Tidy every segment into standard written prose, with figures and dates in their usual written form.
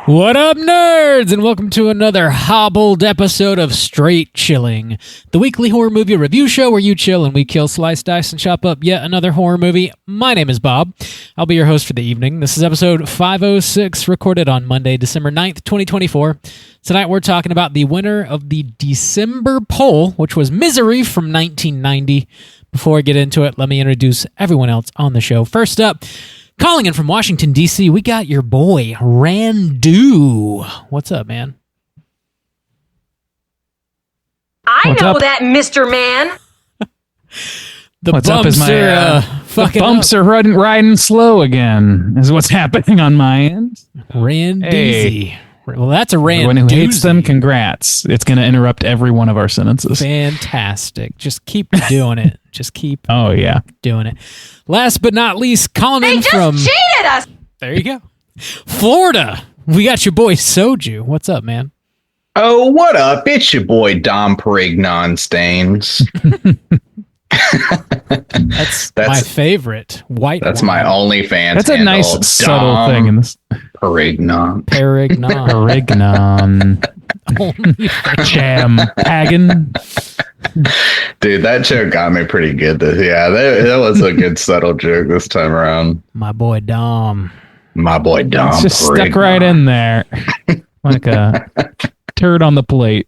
What up, nerds, and welcome to another hobbled episode of Straight Chilling, the weekly horror movie review show where you chill and we kill, slice, dice, and chop up yet another horror movie. My name is Bob. I'll be your host for the evening. This is episode 506, recorded on Monday, December 9th, 2024. Tonight we're talking about the winner of the December poll, which was Misery from 1990. Before I get into it, let me introduce everyone else on the show. First up, calling in from Washington, D.C., we got your boy, Randu. What's up, man? I know that, Mr. Man. What's up is my bumps are riding slow again, is what's happening on my end. Randuzy. Hey. Well, that's a Randuzy. Anyone who hates them, congrats. It's going to interrupt every one of our sentences. Fantastic. Just keep doing it. Just keep doing it. Last but not least, calling in from... They just cheated us! There you go. Florida. We got your boy, Soju. What's up, man? Oh, what up? It's your boy, Dom Perignon Stains. That's my favorite. White That's wine. my OnlyFans. That's a handle. nice subtle thing in this. Perignon. Jam. Hagen. Dude, that joke got me pretty good. That was a good subtle joke this time around. My boy, Dom. It's just stuck right in there. Like a turd on the plate.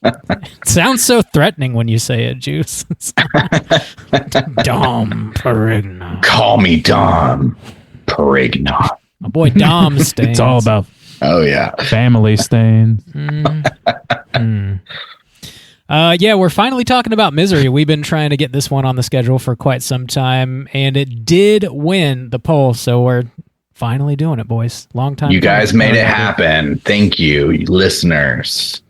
It sounds so threatening when you say it, Juice. Dom Perignon. Call me Dom Perignon. My boy Dom Stains. It's all about family stains. Yeah, we're finally talking about Misery. We've been trying to get this one on the schedule for quite some time, and it did win the poll, so we're finally doing it, boys. Long time. You guys made it happen. Thank you, listeners.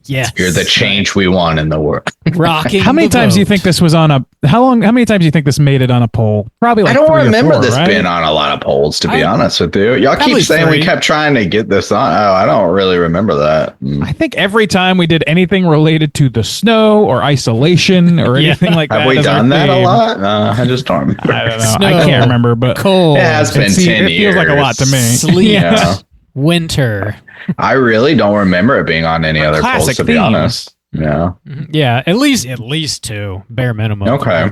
Yes. You're the change we want in the world. Rocking. How many times do you think this was on a... How many times do you think this made it on a poll? Probably like I don't 3 remember or 4, this right? being on a lot of polls, to be honest with you. Y'all keep saying 3. we kept trying to get this on. Oh, I don't really remember that. I think every time we did anything related to the snow or isolation or anything like that. Have we done that a lot? I just don't remember. I don't know. Snow, I can't remember, but cold. It has been 10 years. It feels like a lot to me. Sleet. Winter. I really don't remember it being on any other polls, to be honest. Yeah. Yeah, at least 2, bare minimum. Okay.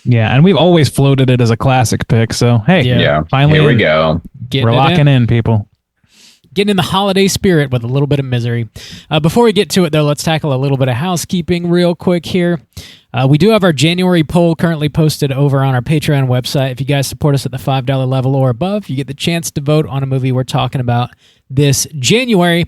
Yeah, and we've always floated it as a classic pick, so hey, finally here we go. We're locking in, people. Getting in the holiday spirit with a little bit of Misery. Before we get to it, though, let's tackle a little bit of housekeeping real quick here. We do have our January poll currently posted over on our Patreon website. If you guys support us at the $5 level or above, you get the chance to vote on a movie we're talking about this January.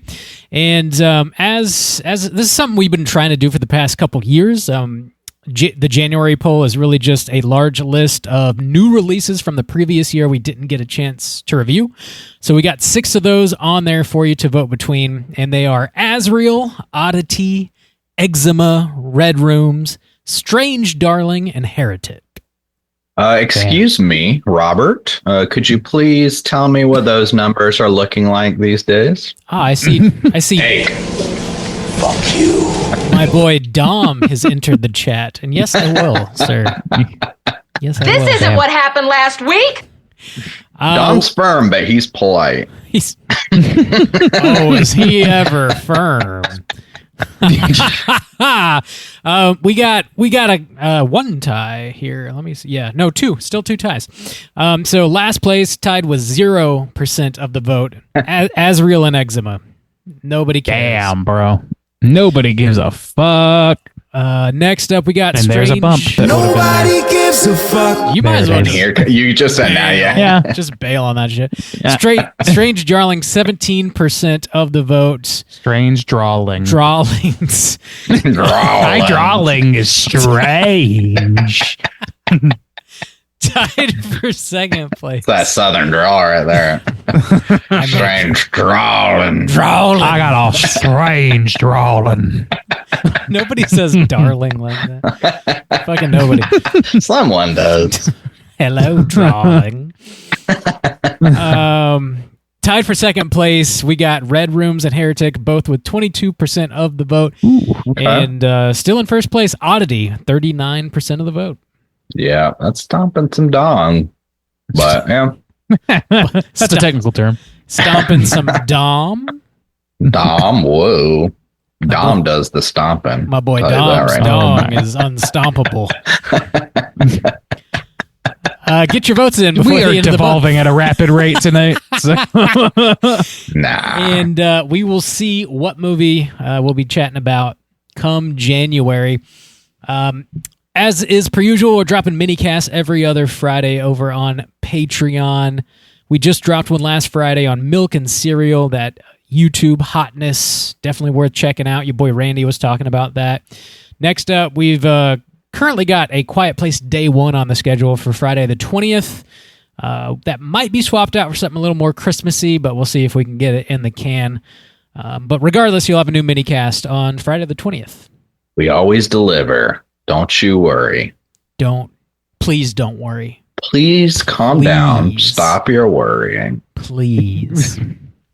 And as this is something we've been trying to do for the past couple years, the January poll is really just a large list of new releases from the previous year we didn't get a chance to review. So we got 6 of those on there for you to vote between, and they are Asriel, Oddity, Eczema, Red Rooms, Strange Darling, and Heretic. Excuse me, Robert. Could you please tell me what those numbers are looking like these days? I see. Hey, fuck you. My boy Dom has entered the chat, and yes, I will, sir. Yes, I will. This isn't what happened last week. Dom's firm, but he's polite. Is he ever firm? We got a 1 tie here. Let me see. Yeah, no, 2. Still 2 ties. So last place tied with 0% of the vote. Asriel and Eczema. Nobody cares. Damn, bro. Nobody gives a fuck. Next up, we got and Strange. There's a bump. Nobody gives a fuck. You might as well you just said that, yeah. Just bail on that shit. Strange Darling, 17% of the vote. Strange drawling. Drawlings. My drawling is strange. Tied for second place. It's that southern drawl right there. Strange drawling. I got a strange drawling. Nobody says darling like that. Fucking nobody. Someone does. Hello, drawling. Tied for second place, we got Red Rooms and Heretic, both with 22% of the vote. Ooh, okay. And still in first place, Oddity, 39% of the vote. Yeah, that's stomping some dong. But, yeah. That's a technical term. Stomping some Dom. Dom, whoa. Dom does the stomping. My boy Tell you that Dom's right dong is unstoppable. Get your votes in before We the are end of the month. devolving at a rapid rate tonight. So. Nah. And we will see what movie we'll be chatting about come January. As is per usual, we're dropping mini-casts every other Friday over on Patreon. We just dropped one last Friday on Milk and Cereal, that YouTube hotness. Definitely worth checking out. Your boy Randy was talking about that. Next up, we've currently got A Quiet Place Day 1 on the schedule for Friday the 20th. That might be swapped out for something a little more Christmassy, but we'll see if we can get it in the can. But regardless, you'll have a new mini-cast on Friday the 20th. We always deliver. Don't you worry. Please don't worry. Please calm down. Stop your worrying. Please.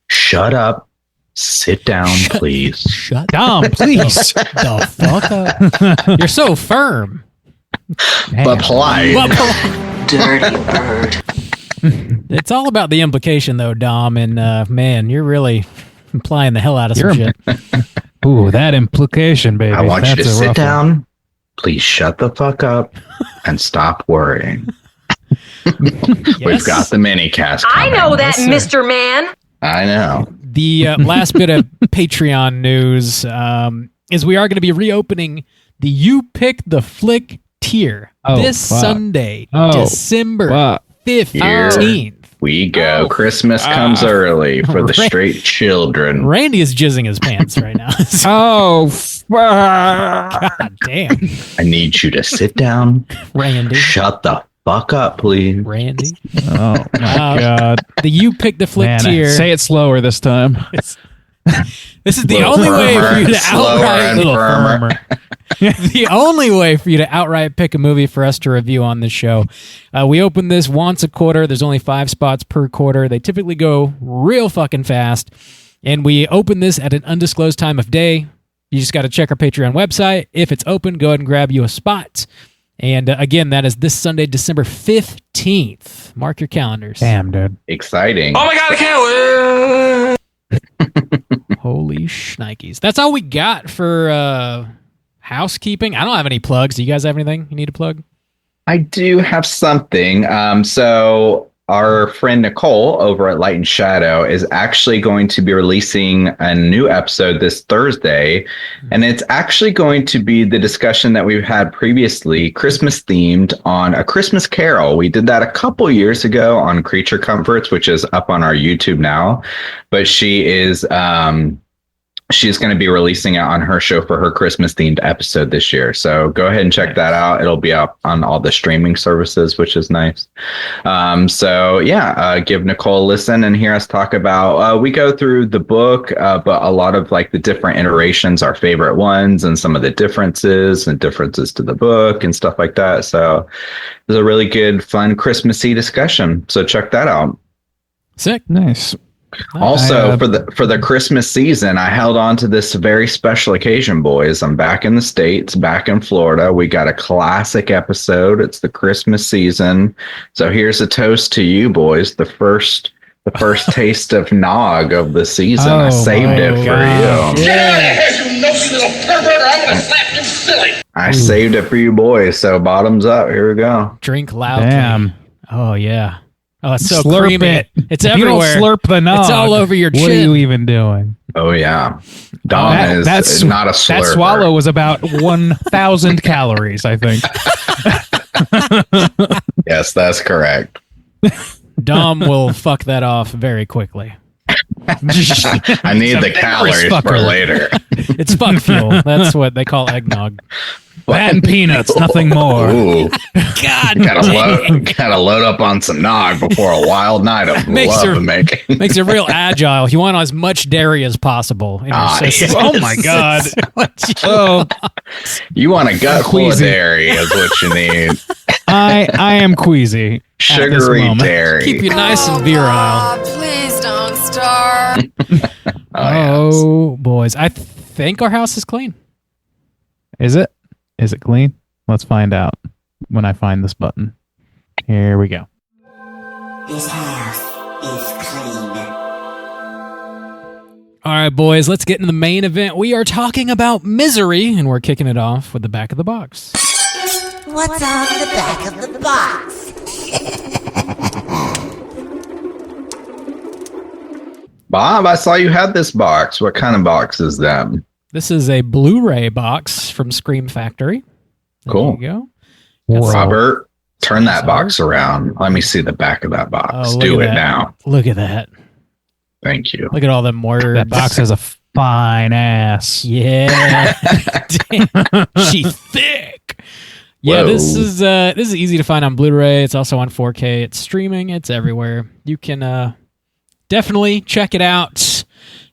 Shut up. Sit down, please. Shut Dom, please. the fuck up. You're so firm. But polite. Dirty bird. It's all about the implication, though, Dom. And man, you're really implying the hell out of some shit. Ooh, that implication, baby. I want you to That's a sit rough down. one. Please shut the fuck up and stop worrying. Yes. We've got the mini cast I coming. know that, Yes, sir. Mr. Man. I know. The last bit of Patreon news is we are going to be reopening the You Pick the Flick tier this fuck. Sunday, Oh, December fuck. 15th. We go. Christmas comes early for the straight children. Randy is jizzing his pants right now. Oh, fuck. God damn. I need you to sit down. Randy. Shut the fuck up, please. Randy. Oh, my God. The You Pick the Flick Man, tier. say it slower this time. This is the Little only way for firmer, you to slower outright and firmer. the only way for you to outright pick a movie for us to review on this show. We open this once a quarter. There's only 5 spots per quarter. They typically go real fucking fast. And we open this at an undisclosed time of day. You just got to check our Patreon website. If it's open, go ahead and grab you a spot. And again, that is this Sunday, December 15th. Mark your calendars. Damn, dude. Exciting. Oh my God, I can't wait. Holy shnikes. That's all we got for housekeeping. I don't have any plugs. Do you guys have anything you need to plug? I do have something. So our friend Nicole over at Light and Shadow is actually going to be releasing a new episode this Thursday. And it's actually going to be the discussion that we've had previously, Christmas themed, on A Christmas Carol. We did that a couple years ago on Creature Comforts, which is up on our YouTube now. But she is she's going to be releasing it on her show for her Christmas themed episode this year. So go ahead and check that out. It'll be up on all the streaming services, which is nice. Give Nicole a listen and hear us talk about, we go through the book, but a lot of like the different iterations, our favorite ones, and some of the differences to the book and stuff like that. So it's a really good, fun Christmassy discussion. So check that out. Sick. Nice. Also, for the Christmas season, I held on to this very special occasion, boys. I'm back in the States, back in Florida. We got a classic episode. It's the Christmas season. So here's a toast to you, boys. The first taste of nog of the season. I saved it for you. Yeah. I saved it for you, boys. So bottoms up. Here we go. Drink loudly. Damn. Oh, yeah. Oh, it's so Slurp creamy. it. It's If everywhere. You don't slurp the nog. It's all over your chin. What are you even doing? Oh, yeah. Don is not a slurper. That swallow was about 1,000 calories, I think. Yes, that's correct. Dom will fuck that off very quickly. I need the calories for later. It's fuck fuel. That's what they call eggnog. That and peanuts, nothing more. Ooh. God, gotta load up on some nog before a wild night of lovemaking. Makes it real agile. You want as much dairy as possible in your system. Yes. Oh my God. Oh, You want a gut full of Queasy. dairy is what you need. I am queasy. Sugary moment. dairy. keep you nice and virile. Please don't start. Oh, boys. I think our house is clean. Is it? Is it clean? Let's find out when I find this button. Here we go. This house is clean. All right, boys, let's get into the main event. We are talking about Misery, and we're kicking it off with the back of the box. What's on the back of the box? Bob, I saw you had this box. What kind of box is that? This is a Blu-ray box from Scream Factory. Cool. There you Whoa. Robert, turn that box around. Let me see the back of that box. Oh, Do it that. now. Look at that. Thank you. Look at all them words. That box has a fine ass. Yeah. Damn. She thick. Yeah, Whoa. this is easy to find on Blu-ray. It's also on 4K. It's streaming. It's everywhere. You can definitely check it out,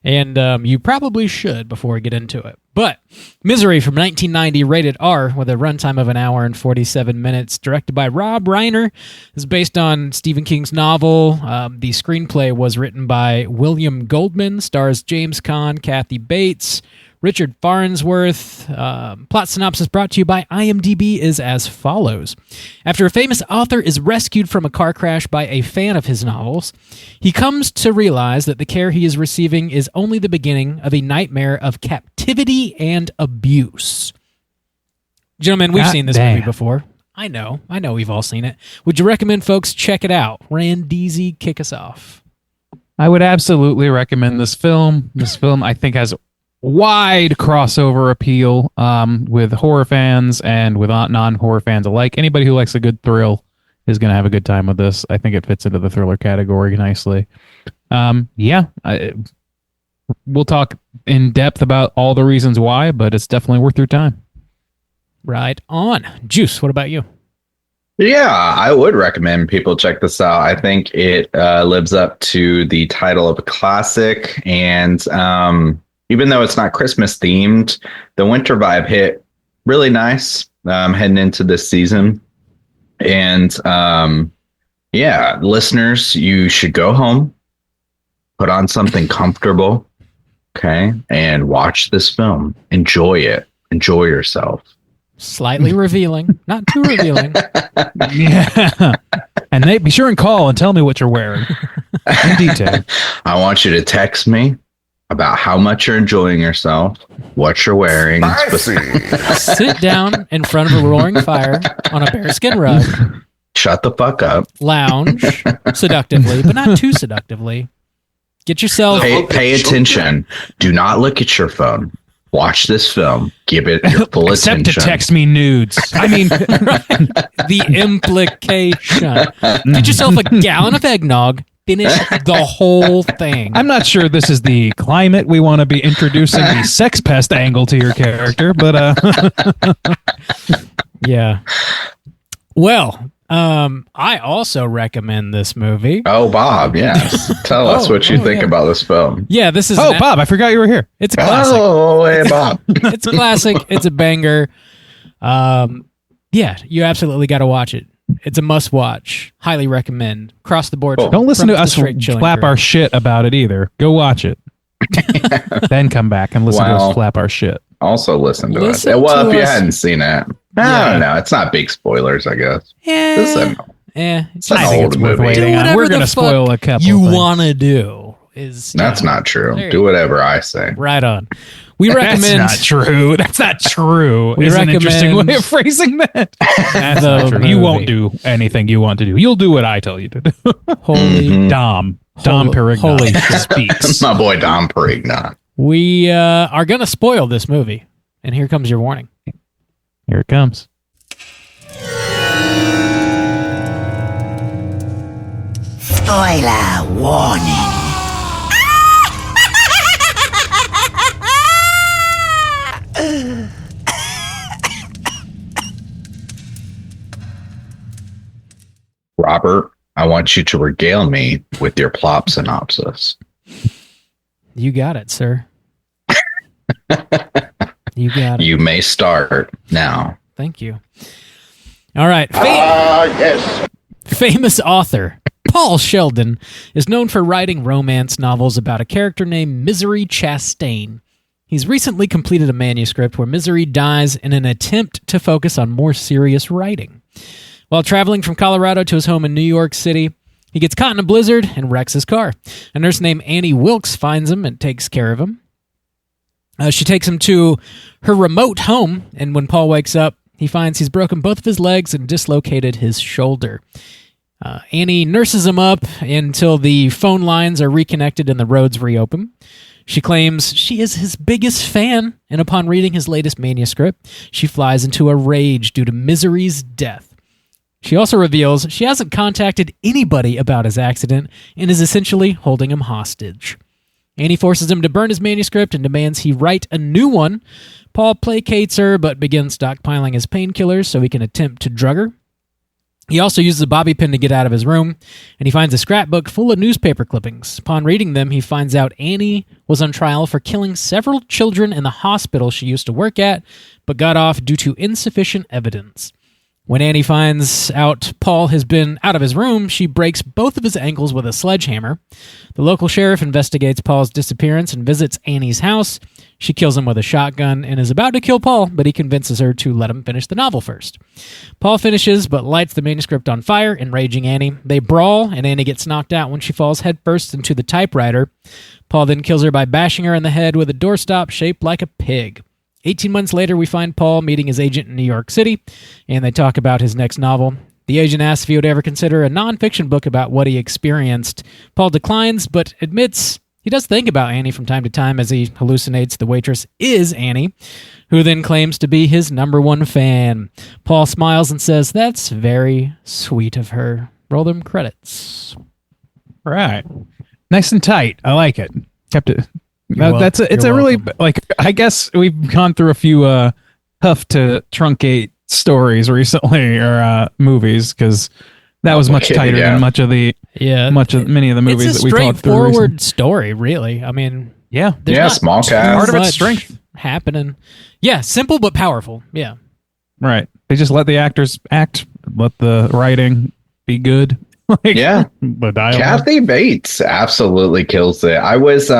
and you probably should before we get into it. But Misery from 1990, rated R, with a runtime of 1 hour and 47 minutes, directed by Rob Reiner. This is based on Stephen King's novel. The screenplay was written by William Goldman, stars James Caan, Kathy Bates, Richard Farnsworth. Plot synopsis brought to you by IMDb is as follows. After a famous author is rescued from a car crash by a fan of his novels, he comes to realize that the care he is receiving is only the beginning of a nightmare of captivity and abuse. Gentlemen, we've seen this movie before. I know we've all seen it. Would you recommend folks check it out? Randeezy, kick us off. I would absolutely recommend this film. This film, I think, has wide crossover appeal with horror fans and with non-horror fans alike. Anybody who likes a good thrill is going to have a good time with this. I think it fits into the thriller category nicely. We'll talk in depth about all the reasons why, but it's definitely worth your time. Right on. Juice, what about you? Yeah, I would recommend people check this out. I think it lives up to the title of a classic, and even though it's not Christmas themed, the winter vibe hit really nice heading into this season. And listeners, you should go home, put on something comfortable, okay, and watch this film. Enjoy it. Enjoy yourself. Slightly revealing, not too revealing. Yeah. And be sure and call and tell me what you're wearing in detail. I want you to text me about how much you're enjoying yourself, what you're wearing. Sit down in front of a roaring fire on a bearskin rug. Shut the fuck up. Lounge seductively, but not too seductively. Get yourself... Pay attention. Do not look at your phone. Watch this film. Give it your full Except attention. to text me nudes. I mean... The implication. Get yourself a gallon of eggnog. Finish the whole thing. I'm not sure this is the climate we want to be introducing the sex pest angle to your character, but yeah. Well, I also recommend this movie. Oh, Bob, yes. Tell us what you think about this film. Yeah, this is... Bob, I forgot you were here. It's a classic. Oh, hey, Bob. It's a classic. It's a banger. Yeah, you absolutely got to watch it. It's a must-watch. Highly recommend. Across the board. Don't listen to us flap our shit about it either. Go watch it. Then come back and listen to us flap our shit. Also listen to Listen it. Well, to if you us. hadn't seen it, I don't know. It's not big spoilers, I guess. It's an It's an I think it's old worth movie. waiting on. whatever We're going to the spoil a fuck couple you things. want to do. That's not true. There you Do whatever I say. Right on. We recommend... That's not true. That's not true. We It's an interesting recommend- way of phrasing that. That's not true. You won't do anything you want to do. You'll do what I tell you to do. Holy... Dom Holy Perignon speaks. My boy Dom Perignon. We are going to spoil this movie. And here comes your warning. Here it comes. Spoiler warning. Robert, I want you to regale me with your plot synopsis. You got it, sir. You got it. You may start now. Thank you. All right. Yes. Famous author Paul Sheldon is known for writing romance novels about a character named Misery Chastain. He's recently completed a manuscript where Misery dies in an attempt to focus on more serious writing. While traveling from Colorado to his home in New York City, He gets caught in a blizzard and wrecks his car. A nurse named Annie Wilkes finds him and takes care of him. She takes him to her remote home, and when Paul wakes up, he finds he's broken both of his legs and dislocated his shoulder. Annie nurses him up until the phone lines are reconnected and the roads reopen. She claims she is his biggest fan, and upon reading his latest manuscript, she flies into a rage due to Misery's death. She also reveals she hasn't contacted anybody about his accident and is essentially holding him hostage. Annie forces him to burn his manuscript and demands he write a new one. Paul placates her, but begins stockpiling his painkillers so he can attempt to drug her. He also uses a bobby pin to get out of his room, and he finds a scrapbook full of newspaper clippings. Upon reading them, he finds out Annie was on trial for killing several children in the hospital she used to work at, but got off due to insufficient evidence. When Annie finds out Paul has been out of his room, she breaks both of his ankles with a sledgehammer. The local sheriff investigates Paul's disappearance and visits Annie's house. She kills him with a shotgun and is about to kill Paul, but he convinces her to let him finish the novel first. Paul finishes, but lights the manuscript on fire, enraging Annie. They brawl, and Annie gets knocked out when she falls headfirst into the typewriter. Paul then kills her by bashing her in the head with a doorstop shaped like a pig. 18 months later, we find Paul meeting his agent in New York City, and they talk about his next novel. The agent asks if he would ever consider a nonfiction book about what he experienced. Paul declines, but admits he does think about Annie from time to time as he hallucinates the waitress is Annie, who then claims to be his number one fan. Paul smiles and says, "That's very sweet of her." Roll them credits. Right. Nice and tight. I like it. Kept it. It's You're a really, welcome. like, I guess we've gone through a few tough to truncate stories recently, or movies, because that was much tighter than many of the movies that we talked through. It's a straightforward story, really. I mean, there's not small too cast. Part of its much strength. happening. Yeah, simple but powerful. Yeah. Right. They just let the actors act, let the writing be good. The dialogue. Kathy Bates absolutely kills it. I was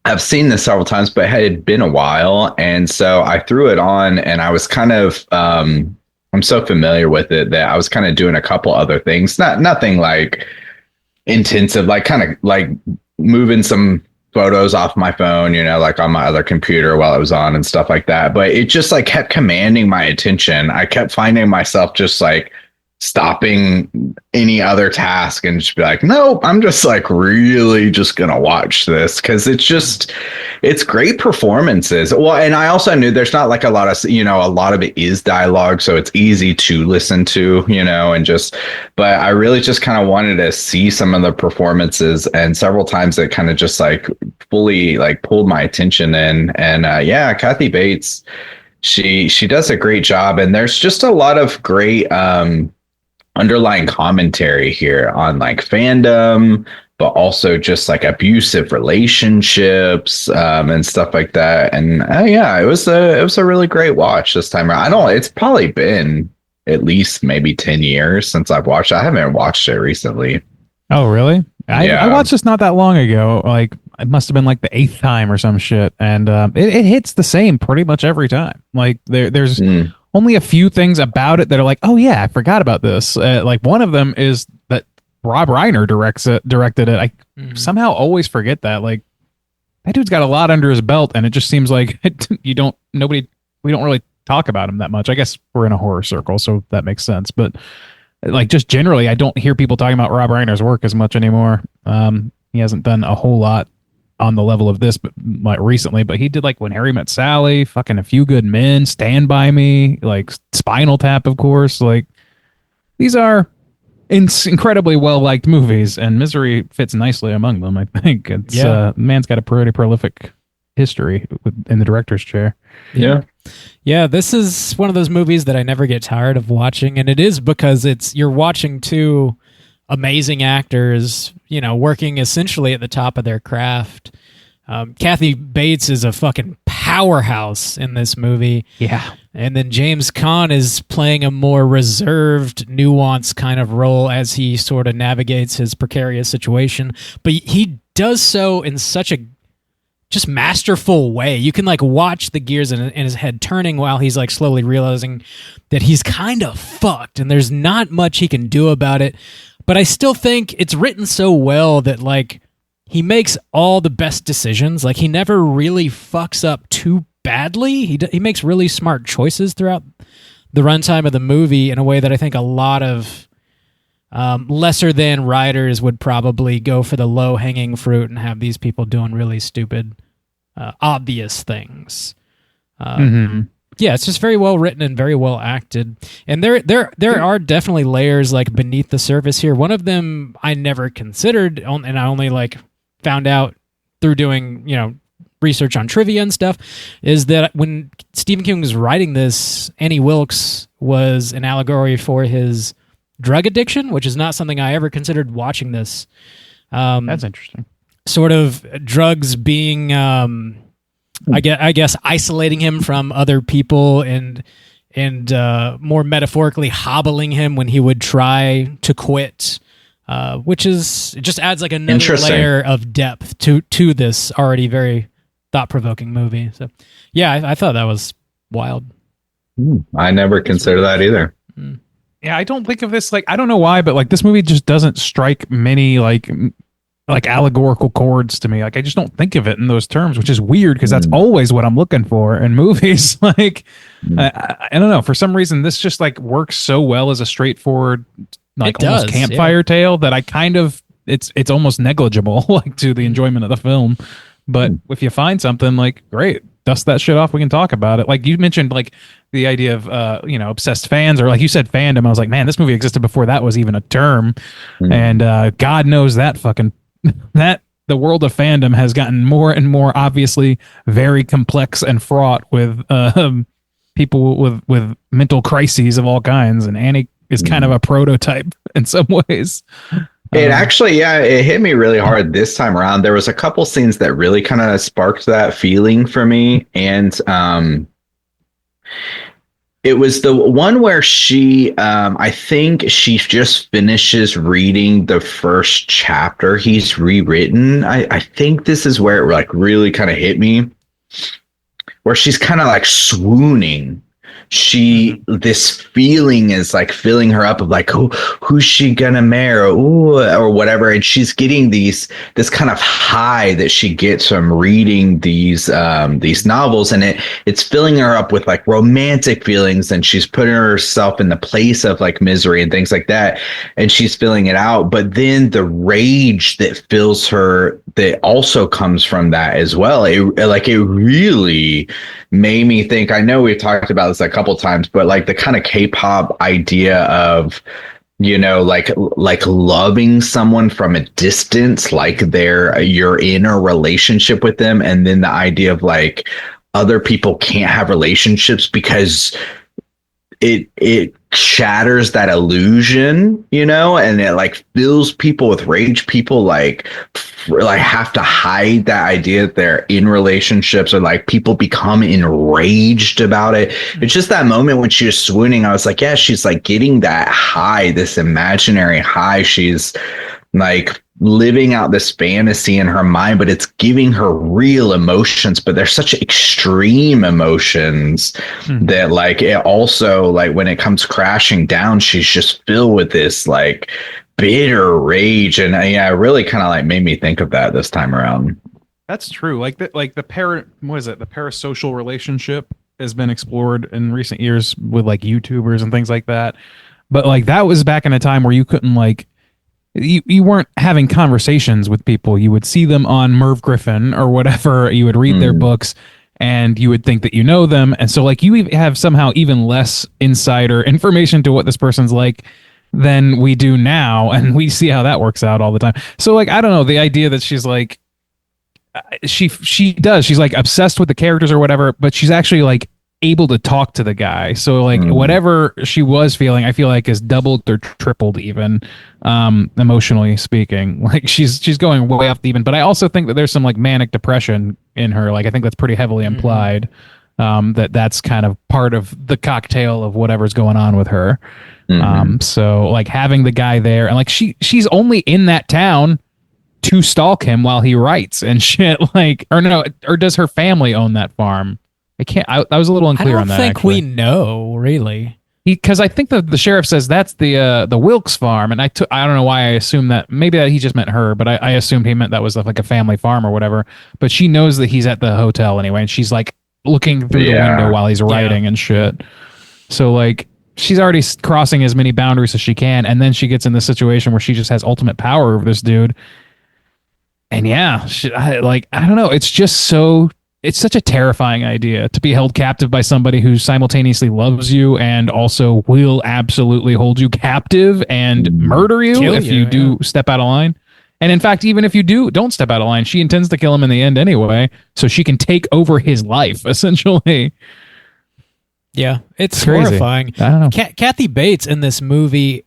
I've seen this several times, but it had been a while, and so I threw it on, and I was kind of I'm so familiar with it that I was kind of doing a couple other things, nothing like intensive, like kind of like moving some photos off my phone, like on my other computer while I was on and stuff like that. But it just like kept commanding my attention. I kept finding myself just like stopping any other task and just be like, nope, I'm just like really just gonna watch this, because it's great performances. Well, and I also knew there's not like a lot of it is dialogue, so it's easy to listen to, but I really just kind of wanted to see some of the performances, and several times it kind of just like fully like pulled my attention in. And Kathy Bates, she does a great job, and there's just a lot of great underlying commentary here on like fandom, but also just like abusive relationships and stuff like that. And it was a really great watch this time around. It's probably been at least maybe 10 years since I've watched it. I haven't watched it recently. Oh, really? I watched this not that long ago. Like, it must have been like the 8th time or some shit. And it hits the same pretty much every time. Like there's only a few things about it that are like, oh yeah, I forgot about this. Like one of them is that Rob Reiner directed it. I somehow always forget that. Like, that dude's got a lot under his belt, and it just seems like we don't really talk about him that much. I guess we're in a horror circle, so that makes sense. But like, just generally, I don't hear people talking about Rob Reiner's work as much anymore. He hasn't done a whole lot on the level of this, but like recently, but he did like When Harry Met Sally, fucking A Few Good Men, Stand By Me, like Spinal Tap, of course. Like, these are incredibly well-liked movies, and Misery fits nicely among them. I think it's man's got a pretty prolific history in the director's chair. Yeah, this is one of those movies that I never get tired of watching, and it is because you're watching two amazing actors, working essentially at the top of their craft. Kathy Bates is a fucking powerhouse in this movie. Yeah. And then James Caan is playing a more reserved, nuanced kind of role as he sort of navigates his precarious situation. But he does so in such a just masterful way. You can like watch the gears in his head turning while he's like slowly realizing that he's kind of fucked and there's not much he can do about it. but I still think it's written so well that like he makes all the best decisions. Like he never really fucks up too badly. He makes really smart choices throughout the runtime of the movie in a way that I think a lot of lesser than writers would probably go for the low hanging fruit and have these people doing really stupid, obvious things. Yeah, it's just very well written and very well acted. And there are definitely layers like beneath the surface here. One of them I never considered, and I only like found out through doing research on trivia and stuff, is that when Stephen King was writing this, Annie Wilkes was an allegory for his drug addiction, which is not something I ever considered watching this. That's interesting. Sort of drugs being, I guess, isolating him from other people and more metaphorically hobbling him when he would try to quit, which is, it just adds like another layer of depth to this already very thought-provoking movie. So, yeah, I thought that was wild. I never considered that either. Yeah, I don't think of this like, I don't know why, but like this movie just doesn't strike many like allegorical chords to me. Like I just don't think of it in those terms, which is weird because that's always what I'm looking for in movies. Like I don't know, for some reason this just like works so well as a straightforward like almost campfire tale that I kind of it's almost negligible like to the enjoyment of the film. But if you find something like great, dust that shit off, we can talk about it. Like you mentioned like the idea of obsessed fans, or like you said fandom. I was like, man, this movie existed before that was even a term. And God knows that fucking that the world of fandom has gotten more and more obviously very complex and fraught with people with mental crises of all kinds, and Annie is kind of a prototype in some ways. It actually, it hit me really hard this time around. There was a couple scenes that really kind of sparked that feeling for me. And it was the one where she, I think she just finishes reading the first chapter he's rewritten. I think this is where it like really kind of hit me, where she's kind of like swooning. This feeling is like filling her up of like, who's she gonna marry, or whatever, and she's getting this kind of high that she gets from reading these novels, and it's filling her up with like romantic feelings, and she's putting herself in the place of like misery and things like that, and she's filling it out. But then the rage that fills her that also comes from that as well. It really made me think. I know we've talked about this a couple times, but like the kind of K-pop idea of, like loving someone from a distance, like you're in a relationship with them, and then the idea of like other people can't have relationships because it shatters that illusion, and it like fills people with rage. People like have to hide that idea that they're in relationships, or like people become enraged about it. It's just that moment when she was swooning, I was like, yeah, she's like getting that high, this imaginary high. She's like living out this fantasy in her mind, but it's giving her real emotions, but they're such extreme emotions that like it also, like when it comes crashing down, she's just filled with this like bitter rage. And it really kind of like made me think of that this time around. That's true. Like the parasocial relationship has been explored in recent years with like YouTubers and things like that. But like that was back in a time where you couldn't like, you weren't having conversations with people. You would see them on Merv Griffin or whatever. You would read their books and you would think that you know them. And so like you have somehow even less insider information to what this person's like than we do now. And we see how that works out all the time. So like, I don't know, the idea that she's like, she's like obsessed with the characters or whatever, but she's actually like able to talk to the guy. So like whatever she was feeling, I feel like is doubled or tripled even, emotionally speaking. Like she's going way off the even. But I also think that there's some like manic depression in her. Like I think that's pretty heavily implied, that's kind of part of the cocktail of whatever's going on with her. So like having the guy there, and like she's only in that town to stalk him while he writes and shit. Like, or does her family own that farm? I was a little unclear on that. I don't think we know, really. because I think the sheriff says that's the Wilkes farm, and I don't know why I assumed that. Maybe he just meant her, but I assumed he meant that was like a family farm or whatever. But she knows that he's at the hotel anyway, and she's like looking through the window while he's writing and shit. So like she's already crossing as many boundaries as she can, and then she gets in this situation where she just has ultimate power over this dude. And yeah, I don't know. It's such a terrifying idea to be held captive by somebody who simultaneously loves you and also will absolutely hold you captive and murder you if you do step out of line. And in fact, even if you don't step out of line, she intends to kill him in the end anyway, so she can take over his life, essentially. Yeah, it's crazy. horrifying. I don't know. Kathy Bates in this movie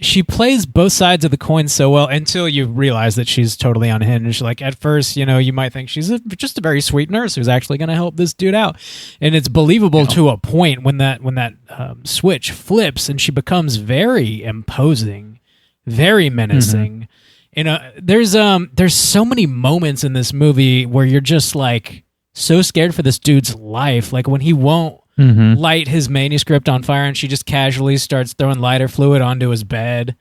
she plays both sides of the coin so well until you realize that she's totally unhinged. Like at first, you might think she's just a very sweet nurse who's actually going to help this dude out, and it's believable to a point when that switch flips and she becomes very imposing, very menacing. There's so many moments in this movie where you're just like so scared for this dude's life, like when he won't light his manuscript on fire and she just casually starts throwing lighter fluid onto his bed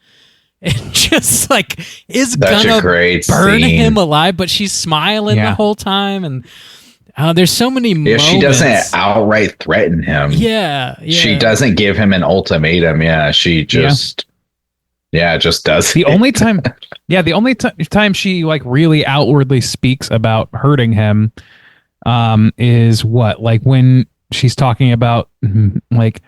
and just like is gonna burn him alive, but she's smiling the whole time. And there's so many moments. She doesn't outright threaten him. She doesn't give him an ultimatum. She just just does the only time time she like really outwardly speaks about hurting him is when she's talking about like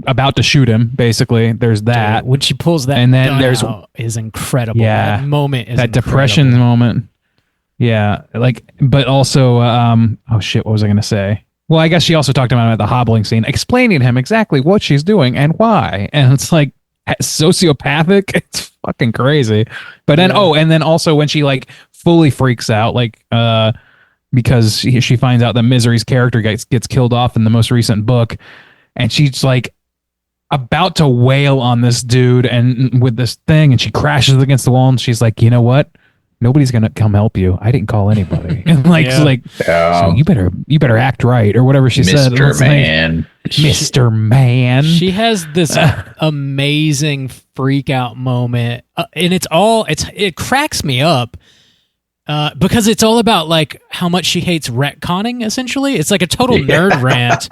about to shoot him, basically. There's that. Dude, when she pulls that, and then there's is incredible. Yeah, that moment is that incredible. depression moment. Yeah, but also, oh shit, what was I gonna say? Well, I guess she also talked about him at the hobbling scene, explaining to him exactly what she's doing and why, and it's like sociopathic. It's fucking crazy. But then, and then also when she like fully freaks out, because she finds out that Misery's character gets killed off in the most recent book, and she's like about to wail on this dude and with this thing, and she crashes against the wall, and she's like, you know what? Nobody's gonna come help you. I didn't call anybody. And so you better act right or whatever she said. Mr. Man. Mr. Man. She has this amazing freak out moment, and it cracks me up. Because it's all about like how much she hates retconning. Essentially, it's like a total nerd rant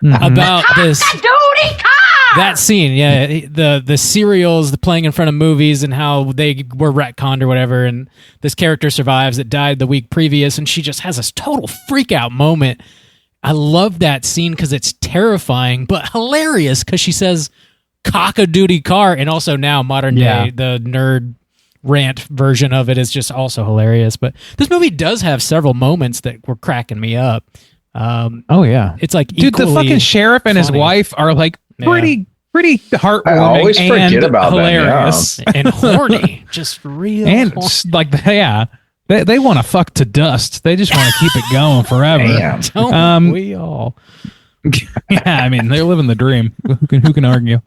about that scene. Yeah, the serials, the playing in front of movies, and how they were retconned or whatever. And this character survives that died the week previous, and she just has this total freak out moment. I love that scene because it's terrifying but hilarious. Because she says "cock-a-doodie car," and also now modern day the nerd rant version of it is just also hilarious. But this movie does have several moments that were cracking me up. It's like, dude, the fucking sheriff and his wife are like pretty heartwarming. I always forget about hilarious and horny, just real and horny. like they want to fuck to dust. They just want to keep it going forever. Don't we all? Yeah, I mean, they're living the dream. Who can argue?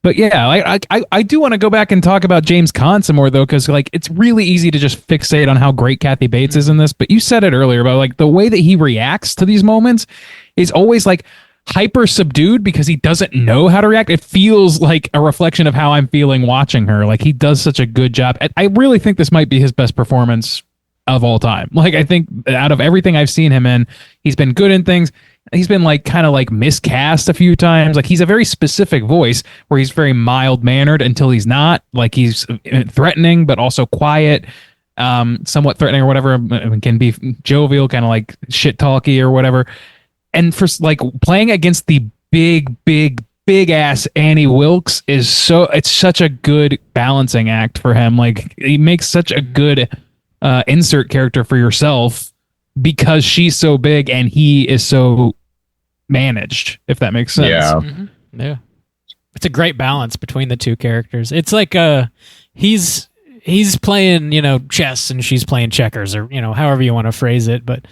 But yeah, I do want to go back and talk about James Caan some more, though, because like it's really easy to just fixate on how great Kathy Bates is in this. But you said it earlier about like the way that he reacts to these moments is always like hyper subdued because he doesn't know how to react. It feels like a reflection of how I'm feeling watching her. Like he does such a good job. I really think this might be his best performance of all time. Like I think out of everything I've seen him in, he's been good in things. He's been like kind of like miscast a few times. Like he's a very specific voice where he's very mild mannered until he's not. Like he's threatening but also quiet, somewhat threatening or whatever. Can be jovial, kind of like shit talky or whatever. And for like playing against the big ass Annie Wilkes it's such a good balancing act for him. Like he makes such a good insert character for yourself because she's so big and he is so managed, if that makes sense. Yeah. It's a great balance between the two characters. It's like he's playing, chess and she's playing checkers, or however you want to phrase it. But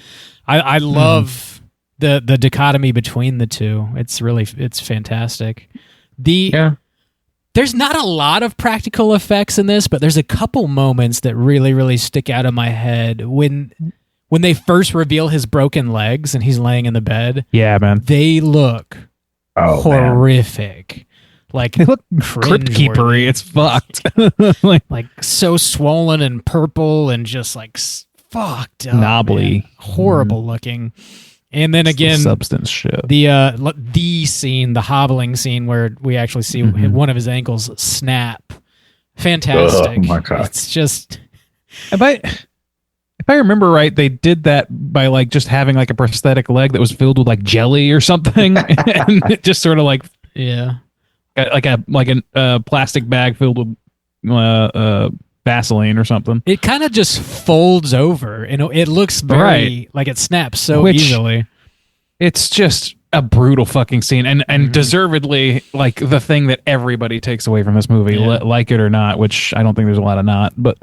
I love the dichotomy between the two. It's fantastic. There's not a lot of practical effects in this, but there's a couple moments that really, really stick out in my head when when they first reveal his broken legs and he's laying in the bed, Yeah, man. they look Oh, man. horrific. Like They look crypt keepery. cringeworthy. It's fucked. Like So swollen and purple and just like fucked up, knobbly, man. Horrible looking. And then again, substance shit. the scene, the hobbling scene where we actually see one of his ankles snap. Fantastic. Oh my God. It's just If I remember right, they did that by like just having like a prosthetic leg that was filled with like jelly or something, and it just sort of like like a plastic bag filled with Vaseline or something. it kind of just folds over and it looks very like it snaps so easily. It's just a brutal fucking scene, and deservedly like the thing that everybody takes away from this movie, like it or not. Which I don't think there's a lot of not, but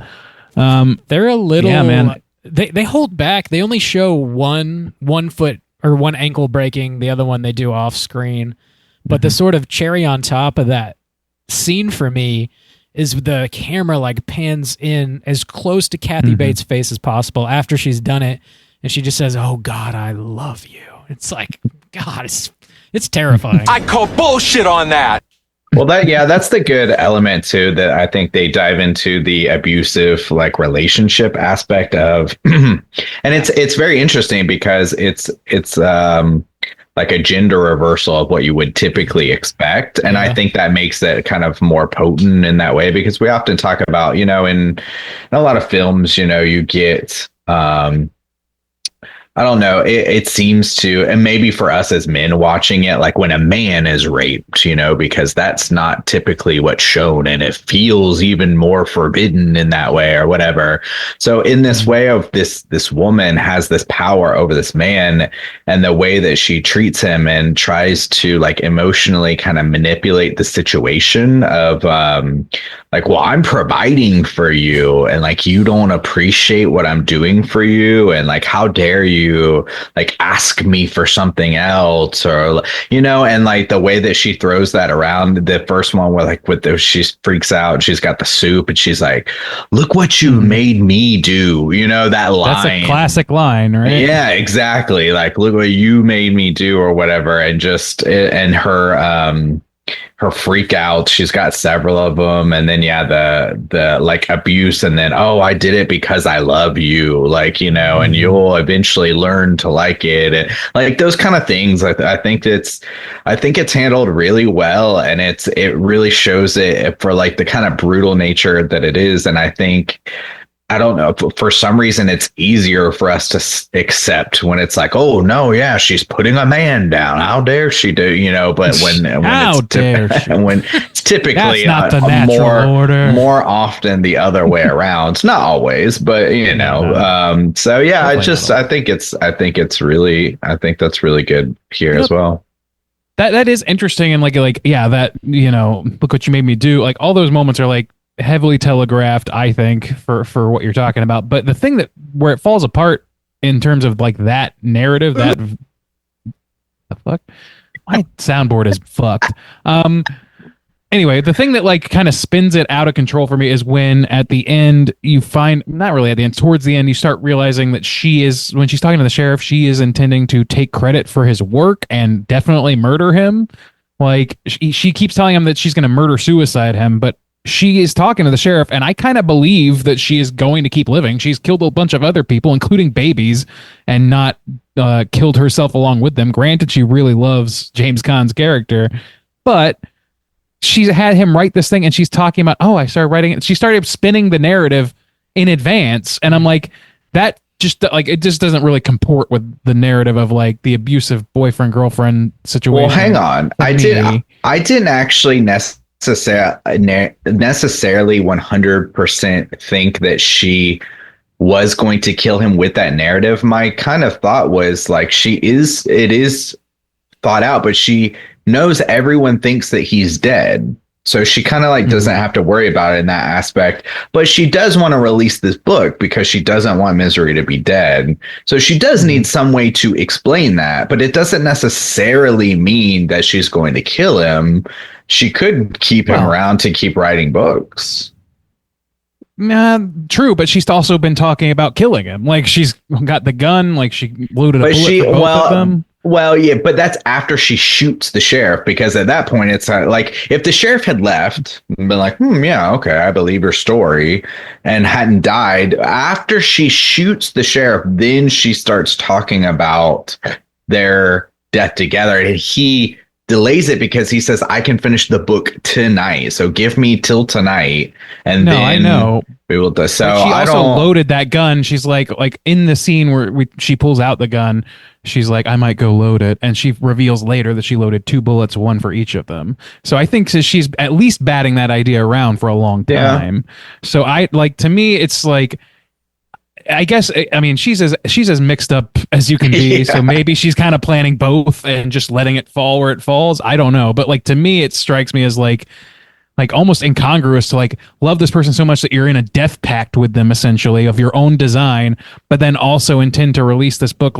They're a little. Yeah, man. They hold back. They only show one foot or one ankle breaking. The other one they do off screen. But the sort of cherry on top of that scene for me is the camera like pans in as close to Kathy Bates' face as possible after she's done it, and she just says, "Oh God, I love you." It's like, God, it's terrifying. I call bullshit on that. Well, that's the good element too, that I think they dive into the abusive like relationship aspect of, and it's very interesting because it's like a gender reversal of what you would typically expect. And I think that makes it kind of more potent in that way, because we often talk about, in a lot of films, you get, I don't know. It seems to, and maybe for us as men watching it, like when a man is raped, because that's not typically what's shown, and it feels even more forbidden in that way or whatever. So in this way of this woman has this power over this man, and the way that she treats him and tries to like emotionally kind of manipulate the situation of like, well, I'm providing for you, and like you don't appreciate what I'm doing for you, and like how dare you like ask me for something else, or and like the way that she throws that around. The first one where like she freaks out, she's got the soup and she's like, look what you made me do, that line. That's a classic line, right? Yeah, exactly. Like, look what you made me do or whatever. And just and her freak out, she's got several of them, and then the like abuse, and then, oh, I did it because I love you, like, and you'll eventually learn to like it, and like those kind of things. I think it's handled really well, and it really shows it for like the kind of brutal nature that it is. And I think, I don't know, for some reason it's easier for us to accept when it's like, oh no, yeah, she's putting a man down, how dare she do, but when it's typically not the natural order. More often the other way around. It's not always, but so yeah, I think that's really good here as well. That is interesting, and like yeah, that look what you made me do. Like all those moments are like heavily telegraphed, I think, for what you're talking about. But the thing where it falls apart in terms of like that narrative, that the fuck, my soundboard is fucked. Anyway, the thing that like kind of spins it out of control for me is when at the end you find, not really at the end, towards the end, you start realizing that when she's talking to the sheriff, she is intending to take credit for his work and definitely murder him. Like she keeps telling him that she's going to suicide him, but she is talking to the sheriff, and I kind of believe that she is going to keep living. She's killed a bunch of other people, including babies, and not killed herself along with them. Granted, she really loves James Caan's character, but she's had him write this thing, and she's talking about, oh, I started writing it. She started spinning the narrative in advance, and I'm like, that just like, it just doesn't really comport with the narrative of like the abusive boyfriend-girlfriend situation. Well, hang on. I didn't actually necessarily 100% think that she was going to kill him with that narrative. My kind of thought was like, it is thought out, but she knows everyone thinks that he's dead, so she kind of like doesn't have to worry about it in that aspect. But she does want to release this book because she doesn't want Misery to be dead, so she does need some way to explain that. But it doesn't necessarily mean that she's going to kill him. She could keep him around to keep writing books. True, but she's also been talking about killing him. Like she's got the gun, like she loaded a bullet for both of them. Well, yeah, but that's after she shoots the sheriff, because at that point it's like if the sheriff had left and been like, yeah, okay, I believe your story, and hadn't died, after she shoots the sheriff, then she starts talking about their death together, and he delays it because he says, I can finish the book tonight, so give me till tonight, and then I know we will do. So she also loaded that gun. She's like in the scene where she pulls out the gun, she's like, I might go load it, and she reveals later that she loaded 2 bullets, 1 for each of them. So I think she's at least batting that idea around for a long time. Yeah. So to me it's like, I guess, I mean, she's as mixed up as you can be. Yeah. So maybe she's kind of planning both and just letting it fall where it falls. I don't know. But to me, it strikes me as like almost incongruous to love this person so much that you're in a death pact with them, essentially, of your own design, but then also intend to release this book.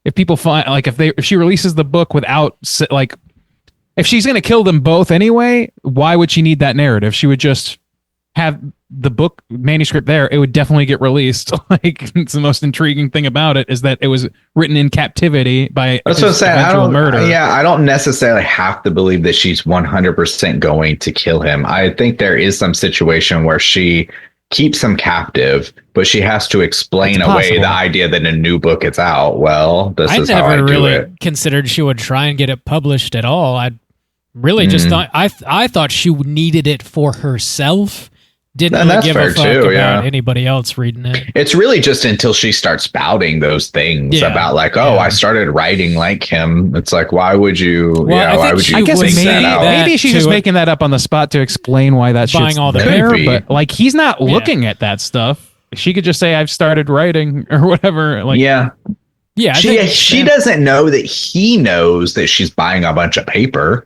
If people find, if she releases the book without, if she's going to kill them both anyway, why would she need that narrative? She would just have the book manuscript there. It would definitely get released. It's the most intriguing thing about it is that it was written in captivity by murder. Yeah, I don't necessarily have to believe that she's 100% going to kill him. I think there is some situation where she keeps him captive, but she has to explain away the idea that a new book is out. Well, this is how I do it. Considered she would try and get it published at all. I really just thought I thought she needed it for herself. Didn't really give a fuck about anybody else reading it. It's really just until she starts spouting those things about I started writing like him. It's like, why would you? Why would you? I guess maybe she's just making that up on the spot to explain why that shit's all the there. But he's not looking at that stuff. She could just say, "I've started writing" or whatever. Yeah. She doesn't know that he knows that she's buying a bunch of paper.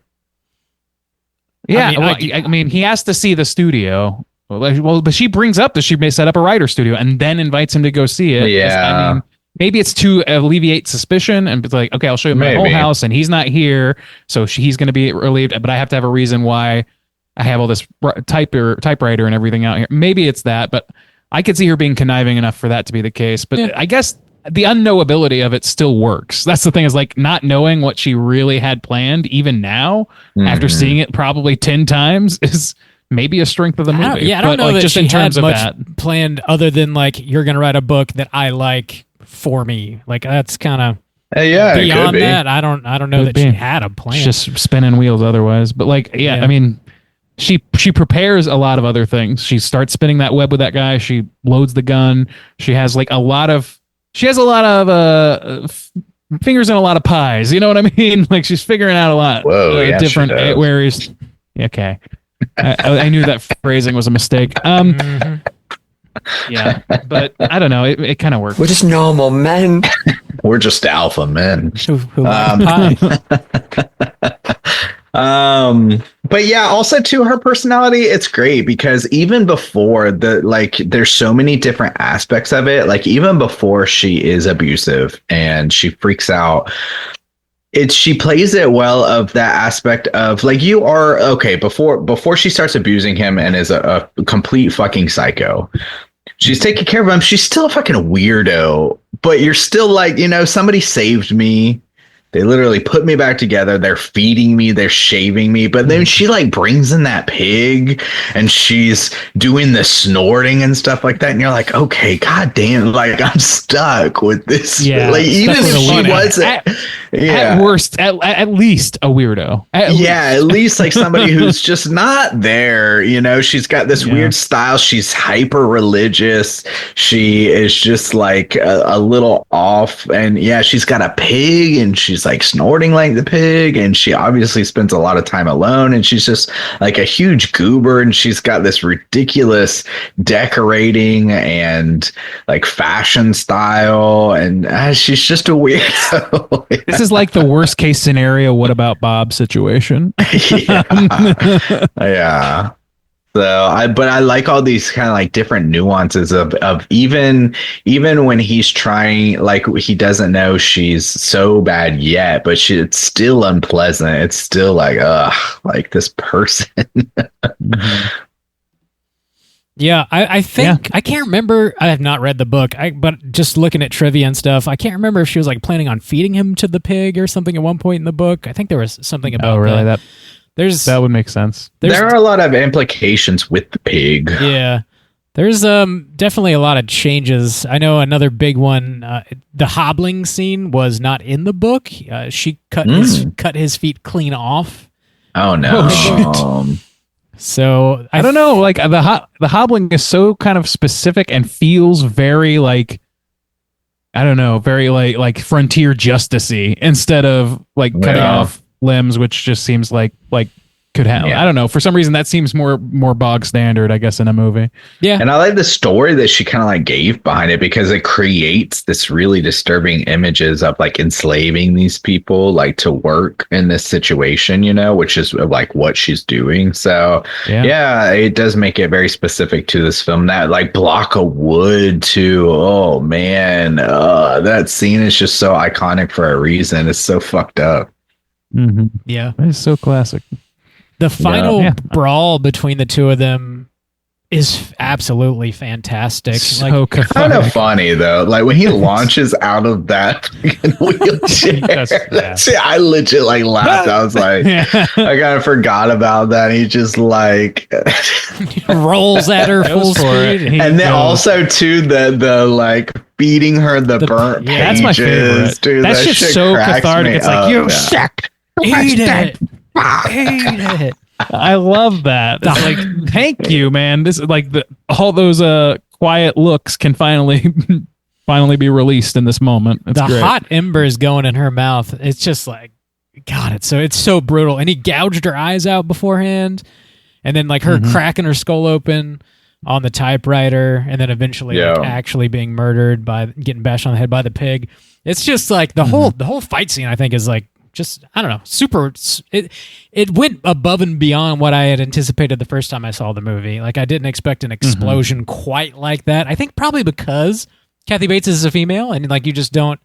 Yeah, I mean, he has to see the studio. Well, but she brings up that she may set up a writer studio and then invites him to go see it. Yeah. I mean, maybe it's to alleviate suspicion and it's like, okay, I'll show you my whole house and he's not here. So he's going to be relieved, but I have to have a reason why I have all this typewriter and everything out here. Maybe it's that, but I could see her being conniving enough for that to be the case. But I guess the unknowability of it still works. That's the thing, is not knowing what she really had planned, even now, after seeing it probably 10 times, is maybe a strength of the movie. I don't know that just she in terms had much planned other than you're going to write a book that I like for me. That's kind of beyond that. I don't know that she had a plan. She's just spinning wheels otherwise. But I mean, she prepares a lot of other things. She starts spinning that web with that guy. She loads the gun. She has a lot of fingers in a lot of pies. You know what I mean? She's figuring out a lot of different areas. Okay. I knew that phrasing was a mistake. Yeah, but I don't know. It kind of works. We're just normal men. We're just alpha men. But yeah, also to her personality, it's great because even before there's so many different aspects of it. Even before she is abusive and she freaks out, she plays it well, of that aspect of you are okay before she starts abusing him and is a complete fucking psycho. She's taking care of him. She's still a fucking weirdo, but you're still somebody saved me. They literally put me back together. They're feeding me. They're shaving me. But then she brings in that pig and she's doing the snorting and stuff like that. And you're like, okay, goddamn, I'm stuck with this. Yeah, even if she wasn't. At worst, at least a weirdo. At least somebody who's just not there. She's got this weird style. She's hyper religious. She is just a little off. And she's got a pig and she's snorting like the pig, and she obviously spends a lot of time alone, and she's just a huge goober, and she's got this ridiculous decorating and fashion style, and she's just a weirdo. This is the worst case scenario what about Bob situation. Yeah. So I like all these kind of different nuances of even when he's trying, he doesn't know she's so bad yet, but it's still unpleasant. It's still this person. Yeah, I think I can't remember. I have not read the book, but just looking at trivia and stuff, I can't remember if she was like planning on feeding him to the pig or something at one point in the book. I think there was something about. Oh, really? That would make sense. There are a lot of implications with the pig. Yeah, there's definitely a lot of changes. I know another big one. The hobbling scene was not in the book. She cut his feet clean off. Oh no. So I don't know. Like the hobbling is so kind of specific and feels very like, I don't know, very like frontier justicey instead of like cutting off limbs, which just seems like could happen. I don't know. For some reason, that seems more bog standard, I guess, in a movie. Yeah. And I like the story that she kind of like gave behind it because it creates this really disturbing images of like enslaving these people like to work in this situation, you know, which is like what she's doing. So yeah, it does make it very specific to this film. That like block of wood too. Oh man, that scene is just so iconic for a reason. It's so fucked up. Mm-hmm. Yeah. It's so classic. The final brawl between the two of them is absolutely fantastic. So kind of funny though. Like when he launches out of that wheelchair, I legit like laughed. I was like, I kind of forgot about that. He just like rolls at her full speed, and then also too the like feeding her the burnt pages. That's my favorite. Dude, that's that just so cathartic. It's like you suck. Eat it. Hate it. I love that. It's like, thank you, man. This is like all those quiet looks can finally be released in this moment. It's great. Hot embers going in her mouth. It's just like, God, it's so brutal. And he gouged her eyes out beforehand, and then like her cracking her skull open on the typewriter, and then eventually like, actually being murdered by getting bashed on the head by the pig. It's just like the whole fight scene. I think is like. Just I don't know, super. It went above and beyond what I had anticipated the first time I saw the movie. Like I didn't expect an explosion quite like that. I think probably because Kathy Bates is a female, and like you just don't.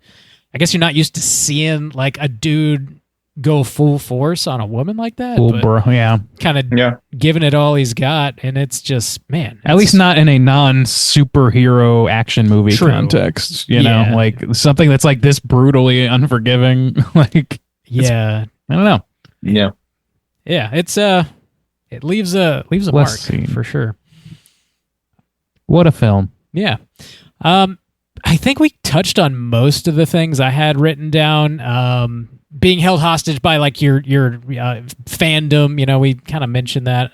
I guess you're not used to seeing like a dude go full force on a woman like that. Kind of giving it all he's got, and it's just man. At least not in a non-superhero action movie context. You know, like something that's like this brutally unforgiving. Like. Yeah, I don't know. Yeah. It's it leaves a mark for sure. What a film. Yeah. I think we touched on most of the things I had written down. Being held hostage by like your fandom, you know, we kind of mentioned that.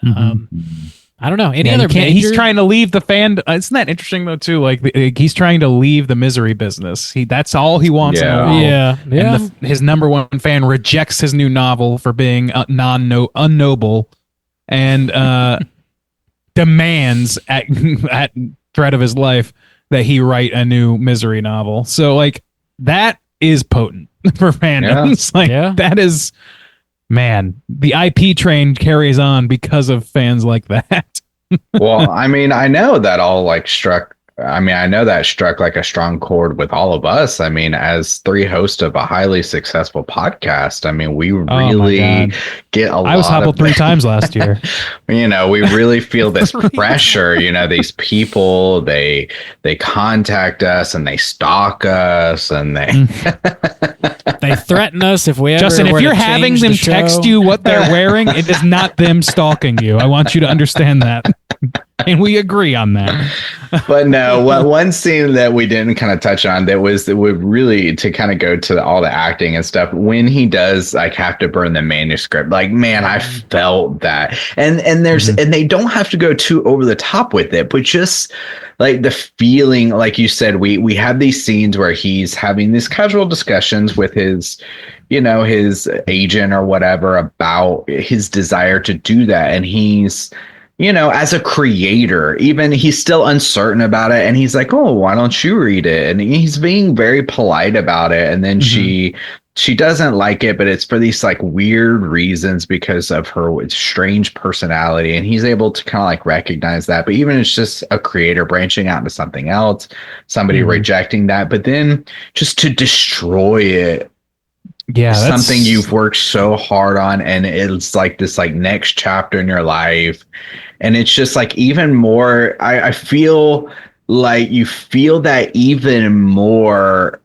I don't know. Any other major? He's trying to leave the fan. Isn't that interesting though too? Like he's trying to leave the misery business. That's all he wants. Yeah. And his number one fan rejects his new novel for being unnoble, and demands at threat of his life that he write a new misery novel. So like that is potent for fandoms. That is. Man, the IP train carries on because of fans like that. Well, I mean, I know that struck like a strong chord with all of us. I mean, as three hosts of a highly successful podcast, I mean, we really get a lot. I was hobbled 3 times last year. You know, we really feel this pressure. You know, these people they contact us and they stalk us and they threaten us if we ever. Justin, if you're having them text you what they're wearing, it is not them stalking you. I want you to understand that. And we agree on that. But no, one scene that we didn't kind of touch on that would really to kind of go to all the acting and stuff when he does like have to burn the manuscript. Like, man, I felt that. And there's and they don't have to go too over the top with it, but just like the feeling, like you said, we have these scenes where he's having these casual discussions with his agent or whatever about his desire to do that. And he's, you know, as a creator, even he's still uncertain about it. And he's like, oh, why don't you read it? And he's being very polite about it. And then she doesn't like it, but it's for these like weird reasons because of her strange personality. And he's able to kind of like recognize that. But even it's just a creator branching out into something else, somebody rejecting that, but then just to destroy it. Yeah, that's something you've worked so hard on, and it's like this like next chapter in your life, And it's just like even more, I feel like you feel that even more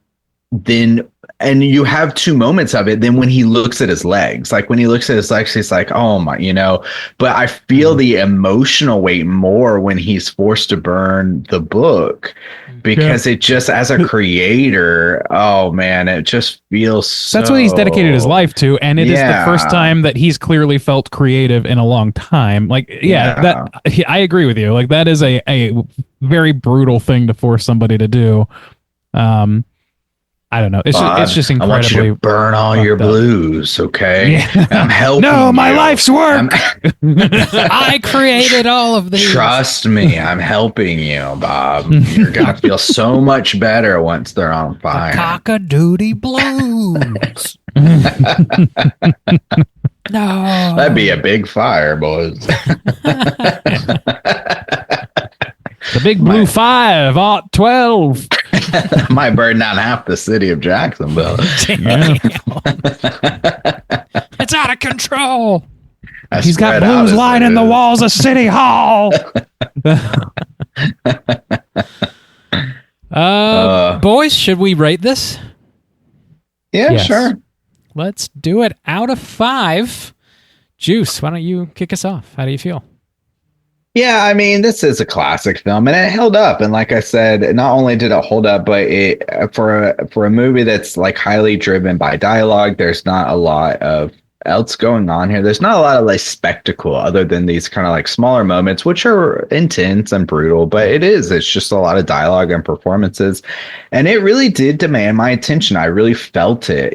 than, and you have two moments of it. Then when he looks at his legs, like when he looks at his legs, he's like, oh my, but I feel the emotional weight more when he's forced to burn the book, because it just, as a creator, oh man, it just feels That's what he's dedicated his life to, and it is the first time that he's clearly felt creative in a long time. Like, I agree with you. Like, that is a very brutal thing to force somebody to do. I don't know. It's just incredibly. I want you to burn all your blues, okay? Yeah. I'm helping. No, my life's work. I created all of these. Trust me, I'm helping you, Bob. You're gonna feel so much better once they're on fire. Cock-a-doodie blues. No, That'd be a big fire, boys. The big blue 5, Art 12. Might burn down half the city of Jacksonville. It's out of control. He's got blues lining the walls of City Hall. Boys, should we rate this? Yeah, Yes. sure. Let's do it. Out of 5. Juice, why don't you kick us off? How do you feel? Yeah, I mean, this is a classic film, and it held up. And like I said, not only did it hold up, but it for a movie that's like highly driven by dialogue, there's not a lot of else going on here. There's not a lot of like spectacle other than these kind of like smaller moments, which are intense and brutal, but it's just a lot of dialogue and performances. And it really did demand my attention. I really felt it,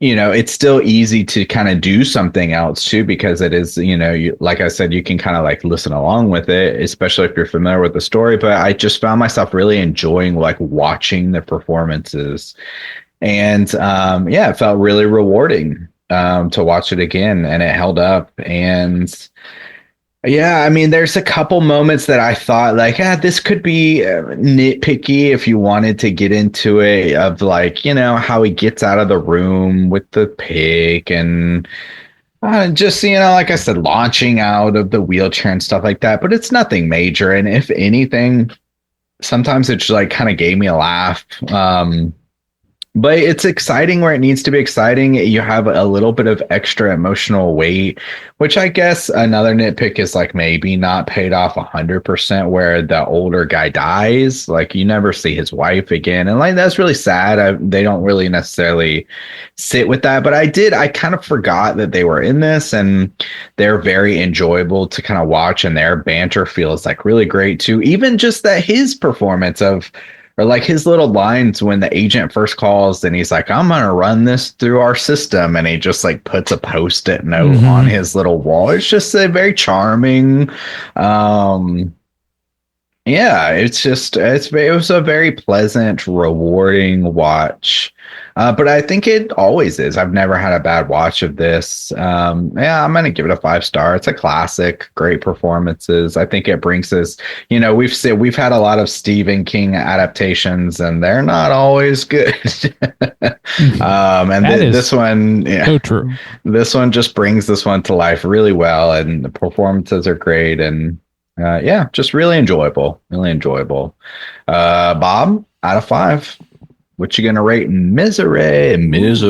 it's still easy to kind of do something else too, because it is, like I said, you can kind of like listen along with it, especially if you're familiar with the story. But I just found myself really enjoying like watching the performances. And it felt really rewarding to watch it again, and it held up. And yeah, I mean, there's a couple moments that I thought like, this could be nitpicky if you wanted to get into it, of like, how he gets out of the room with the pig and just, like I said, launching out of the wheelchair and stuff like that. But it's nothing major. And if anything, sometimes it just like kind of gave me a laugh. But it's exciting where it needs to be exciting. You have a little bit of extra emotional weight, which I guess another nitpick is like maybe not paid off 100%, where the older guy dies. Like you never see his wife again. And like, that's really sad. They don't really necessarily sit with that. But I kind of forgot that they were in this, and they're very enjoyable to kind of watch. And their banter feels like really great too. Even just that his performance or like his little lines when the agent first calls and he's like, I'm going to run this through our system. And he just like puts a Post-it note on his little wall. It's just a very charming. It was a very pleasant, rewarding watch. But I think it always is. I've never had a bad watch of this. I'm going to give it a 5-star. It's a classic, great performances. I think it brings us, we've had a lot of Stephen King adaptations and they're not always good. This one, so true. This one just brings this one to life really well, and the performances are great, and just really enjoyable. Bob, out of 5. What you gonna rate Misery? This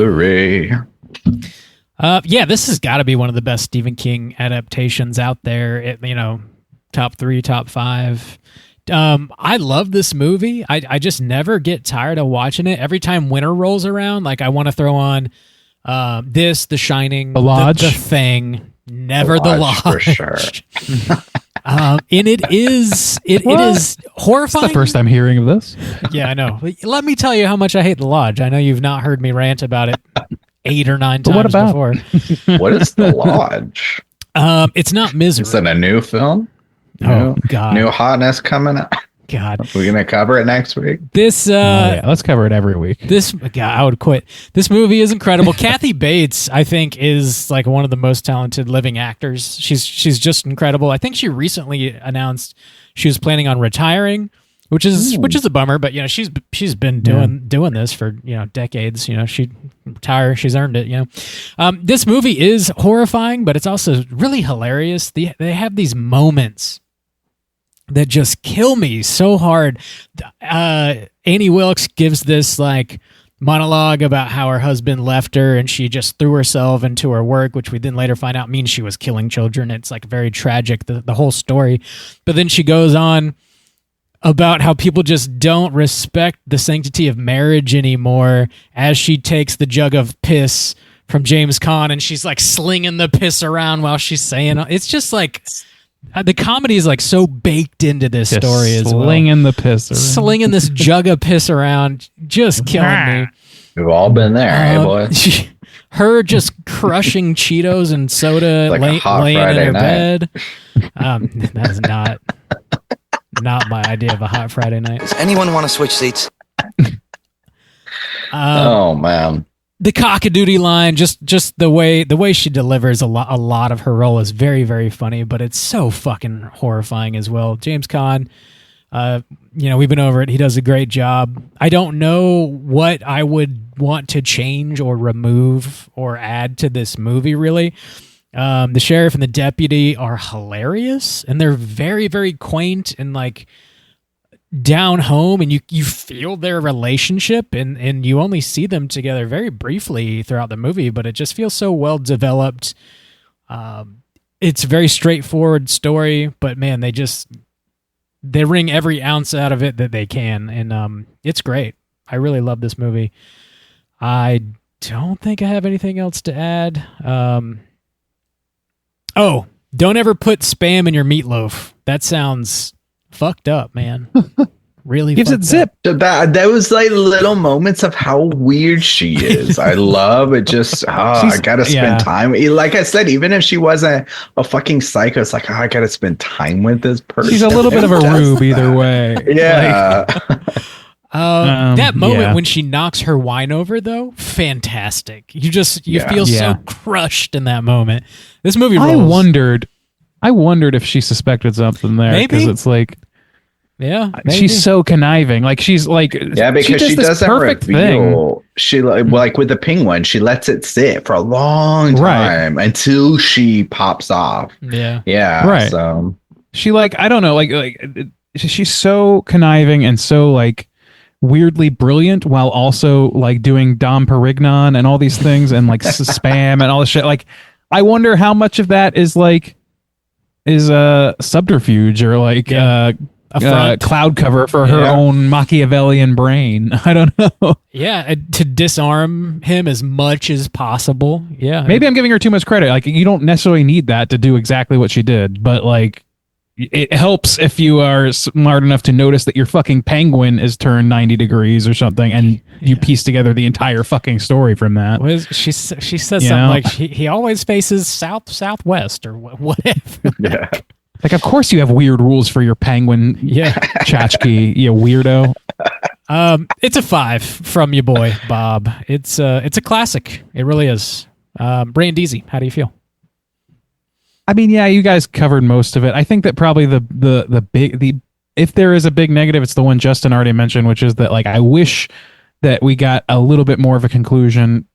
has got to be one of the best Stephen King adaptations out there. Top 3, top 5. I love this movie. I just never get tired of watching it. Every time winter rolls around, like I want to throw on The Shining, The Lodge, The Thing. Never The Lodge for sure. And it is horrifying. It's the first I'm hearing of this. Yeah, I know. Let me tell you how much I hate The Lodge. I know you've not heard me rant about it 8 or 9 times before. What is The Lodge? It's not Misery. Is it a new film? Oh, God. New hotness coming up. God. We're going to cover it next week. This let's cover it every week. I would quit. This movie is incredible. Kathy Bates, I think, is like one of the most talented living actors. She's just incredible. I think she recently announced she was planning on retiring, which is a bummer. But she's been doing this for decades. She retired. She's earned it. This movie is horrifying, but it's also really hilarious. They have these moments that just kill me so hard. Annie Wilkes gives this monologue about how her husband left her and she just threw herself into her work, which we then later find out means she was killing children. It's very tragic, the whole story. But then she goes on about how people just don't respect the sanctity of marriage anymore as she takes the jug of piss from James Caan and she's slinging the piss around while she's saying it's just the comedy is so baked into this story as well. Slinging this jug of piss around, just killing me. We've all been there, hey boy. Her just crushing Cheetos and soda, laying in her bed. That is not my idea of a hot Friday night. Does anyone want to switch seats? Oh man. The cockadoodie line, just the way she delivers a lot of her role is very, very funny, but it's so fucking horrifying as well. James Caan, we've been over it. He does a great job. I don't know what I would want to change or remove or add to this movie, really. The sheriff and the deputy are hilarious, and they're very, very quaint and down home, and you feel their relationship, and you only see them together very briefly throughout the movie, but it just feels so well developed. It's a very straightforward story, but man, they wring every ounce out of it that they can, and it's great. I really love this movie. I don't think I have anything else to add. Don't ever put Spam in your meatloaf. That sounds fucked up, man. Really gives it zip. That was little moments of how weird she is. I love it. Just I gotta spend time. Like I said, even if she wasn't a fucking psycho, it's I gotta spend time with this person. She's a little bit of a rube either way. Yeah. That moment when she knocks her wine over, though, fantastic. You feel so crushed in that moment. This movie rolls. I wondered if she suspected something there. Maybe. Because it's maybe. She's so conniving. She's because she doesn't perfect reveal. Thing. She with the penguin, she lets it sit for a long time until she pops off. Yeah. Right. So she I don't know, she's so conniving and so weirdly brilliant while also doing Dom Perignon and all these things and spam and all this shit. I wonder how much of that is a subterfuge or a cloud cover for her own Machiavellian brain. I don't know. Yeah, to disarm him as much as possible. Yeah. Maybe I'm giving her too much credit. You don't necessarily need that to do exactly what she did, but it helps if you are smart enough to notice that your fucking penguin is turned 90 degrees or something, and you piece together the entire fucking story from that. She says something he always faces southwest or whatever. Yeah. Of course you have weird rules for your penguin. Yeah. Tchotchke, you weirdo. It's a 5 from your boy, Bob. It's a classic. It really is. Brandeezy, how do you feel? I mean, yeah, you guys covered most of it. I think that probably the if there is a big negative, it's the one Justin already mentioned, which is that I wish that we got a little bit more of a conclusion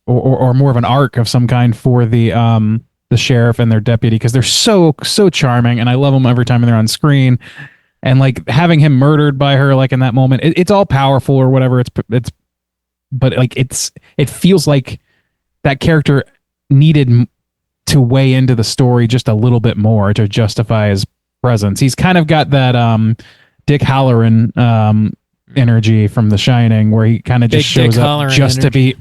or more of an arc of some kind for the sheriff and their deputy, because they're so charming and I love them every time they're on screen. And having him murdered by her in that moment, it's all powerful or whatever. But it feels like that character needed to weigh into the story just a little bit more to justify his presence. He's kind of got that Dick Halloran energy from The Shining, where he kind of just shows up just to be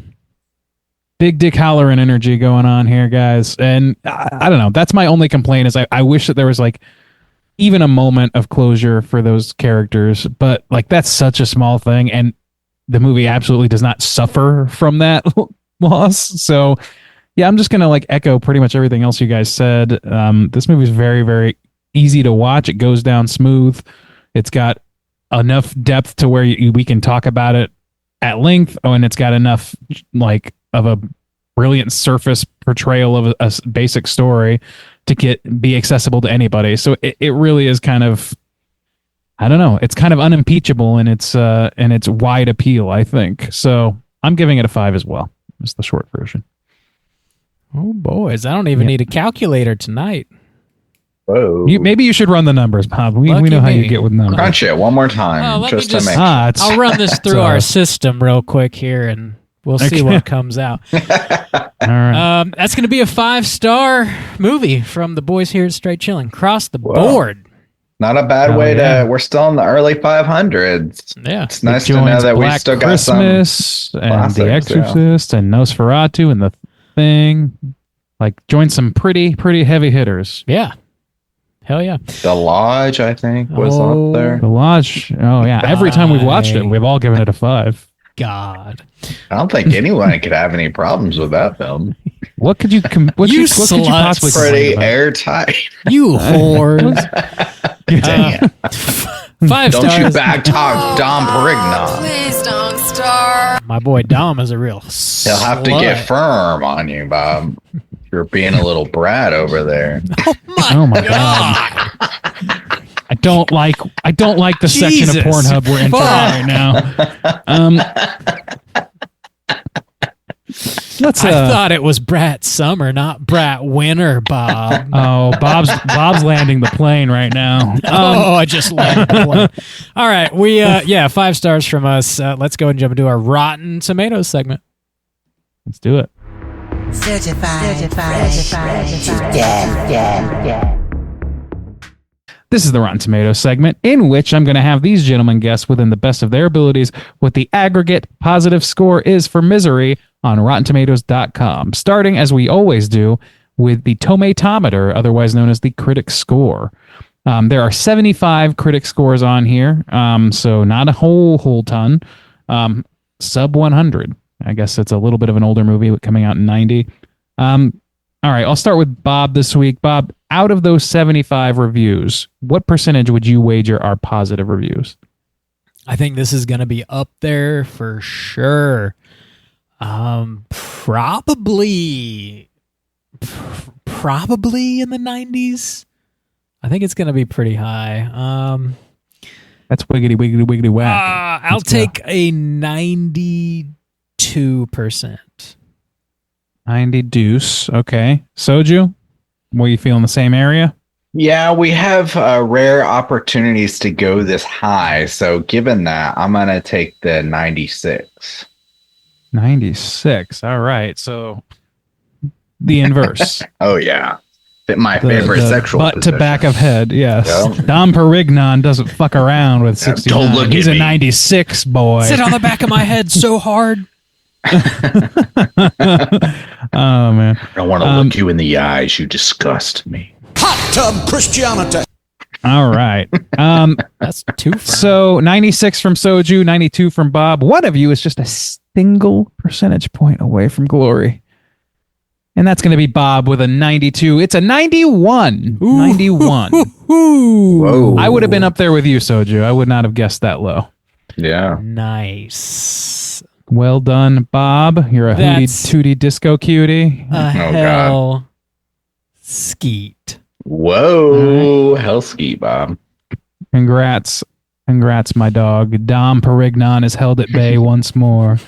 big Dick Halloran energy going on here, guys. And I don't know. That's my only complaint is I wish that there was even a moment of closure for those characters, but that's such a small thing, and the movie absolutely does not suffer from that loss. So yeah, I'm just going to echo pretty much everything else you guys said. This movie is very, very easy to watch. It goes down smooth. It's got enough depth to where we can talk about it at length. And it's got enough of a brilliant surface portrayal of a basic story to be accessible to anybody. So it really is kind of I don't know. It's kind of unimpeachable in its wide appeal, I think. So I'm giving it a 5 as well. It's the short version. Oh, boys. I don't even need a calculator tonight. Whoa. Maybe you should run the numbers, Bob. We Lucky know how me. you get with numbers. Crunch it one more time. Let me just to just- make I'll run this through our system real quick here, and we'll see what comes out. All right. That's going to be a 5-star movie from the boys here at Straight Chilling. Across the board. Not a bad way to. We're still in the early 500s. Yeah. It's nice It to know joins that we Black still got Christmas some and classics, The Exorcist and Nosferatu and The Thing. Like, join some pretty heavy hitters. Yeah. Hell yeah. The Lodge, I think, was up there. The Lodge. Oh yeah. Every time we've watched it, we've all given it a 5. God. I don't think anyone could have any problems with that film. What could you? What could you possibly? Pretty complain about? airtight. You whores. 5 Don't stars. you back talk Dom Perignon. Please don't start. My boy Dom is a real He'll have to slut. get firm on you, Bob. You're being a little brat over there. Oh my god. I don't like the section of Jesus. Pornhub we're into right now. Let's. I thought it was Brat Summer, not Brat Winter, Bob. Oh, Bob's landing the plane right now. I just landed the plane. All right, 5 stars from us. Let's go and jump into our Rotten Tomatoes segment. Let's do it. Certified fresh to death. This is the Rotten Tomatoes segment, in which I'm going to have these gentlemen guess within the best of their abilities what the aggregate positive score is for Misery on RottenTomatoes.com, starting, as we always do, with the Tomatometer, otherwise known as the critic score. There are 75 critic scores on here, so not a whole ton. Sub 100. I guess it's a little bit of an older movie coming out in 90. All right, I'll start with Bob this week. Bob, out of those 75 reviews, what percentage would you wager are positive reviews? I think this is going to be up there for sure. Probably in the 90s. I think it's going to be pretty high. That's wiggity whack. I'll take a 92%. 90 deuce. Okay. Soju, were you feeling the same area? Yeah, we have rare opportunities to go this high. So given that, I'm going to take the 96. 96. All right. So the inverse. Oh, yeah. My favorite sexual butt position. to back of head. Yes. Yep. Dom Perignon doesn't fuck around with 69. Don't look He's at a me. 96 boy. Sit on the back of my head so hard. Oh man. I don't want to look you in the eyes. You disgust me. Hot tub Christianity. All right. That's too far. So 96 from Soju, 92 from Bob. One of you is just a single percentage point away from glory. And that's going to be Bob with a 92. It's a 91. 91. Whoa. I would have been up there with you, Soju. I would not have guessed that low. Yeah. Nice. Well done, Bob. You're a hootie That's- tootie disco cutie. Hell skeet. Whoa. Hellski, Bob. Congrats. Congrats, my dog. Dom Perignon is held at bay once more.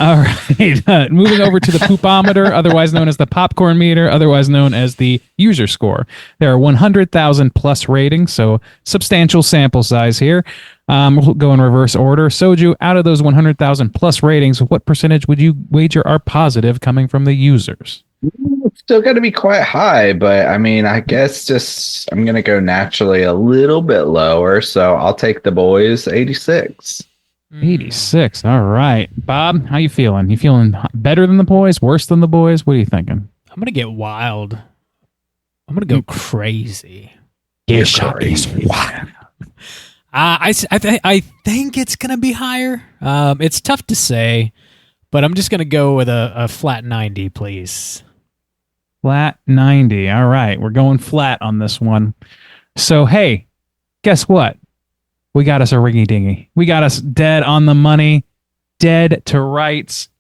All right. Moving over to the poopometer, otherwise known as the popcorn meter, otherwise known as the user score. There are 100,000 plus ratings, so substantial sample size here. We'll go in reverse order. Soju, out of those 100,000 plus ratings, what percentage would you wager are positive coming from the users? It's still going to be quite high, but I mean, I guess just I'm going to go naturally a little bit lower. So I'll take the boys 86. 86. All right. Bob, how you feeling? You feeling better than the boys? Worse than the boys? What are you thinking? I'm going to get wild. I'm going to go crazy. You're crazy. I think it's going to be higher. It's tough to say, but I'm just going to go with a flat 90, please. Flat 90. All right. We're going flat on this one. So, hey, guess what? We got us a ringy dingy. We got us dead on the money, dead to rights.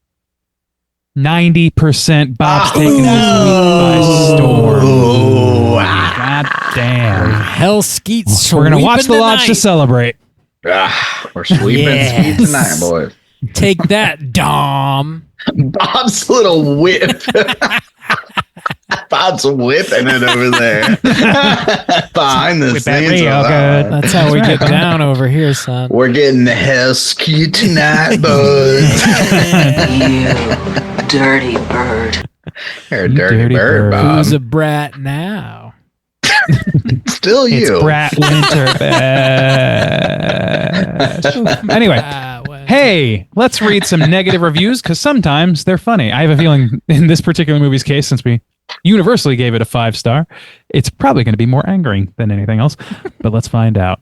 90%. Bob's taking this week by storm. God damn. Hell little skeet We're gonna watch sweeping the lodge to tonight. celebrate. We're sweeping Yes. sweet tonight, boys. Take that, Dom. Bob's little whip. Bob's whipping it over there. Behind the Whip that scenes. real good. That's how we get down over here, son. We're getting the hell skewed tonight, boys. You dirty bird. You're a dirty bird, Bob. Who's a brat now? Still you. It's Brat Winter. Anyway, hey, let's read some negative reviews because sometimes they're funny. I have a feeling in this particular movie's case, since we universally gave it a 5-star, it's probably going to be more angering than anything else. But let's find out.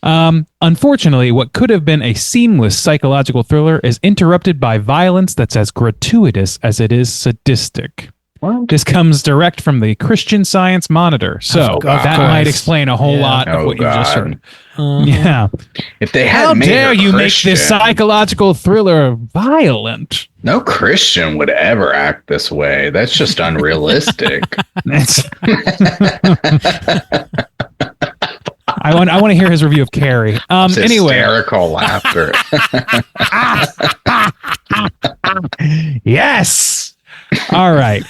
Unfortunately, what could have been a seamless psychological thriller is interrupted by violence that's as gratuitous as it is sadistic. What? This comes direct from the Christian Science Monitor, so that might explain a whole lot of what you just heard. Yeah. If they had How made dare her you make Christian, this psychological thriller violent? no Christian would ever act this way. That's just unrealistic. I want to hear his review of Carrie. It's Anyway, hysterical laughter. yes. All right.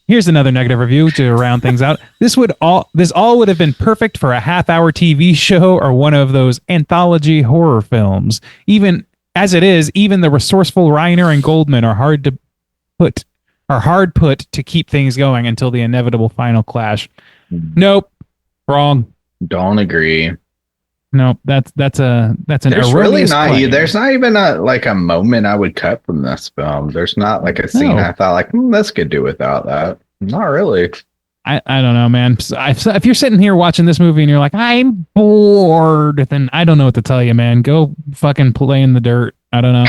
Here's another negative review to round things out. This all would have been perfect for a half-hour TV show or one of those anthology horror films. Even as it is, even the resourceful Reiner and Goldman are hard put to keep things going until the inevitable final clash. Nope. Wrong. Don't agree. Nope. That's an There's really erroneous not. claim. There's not even a moment I would cut from this film. There's not like a scene No. I thought like this could do without that. Not really. I don't know, man. If you're sitting here watching this movie and you're like, I'm bored, then I don't know what to tell you, man. Go fucking play in the dirt. I don't know.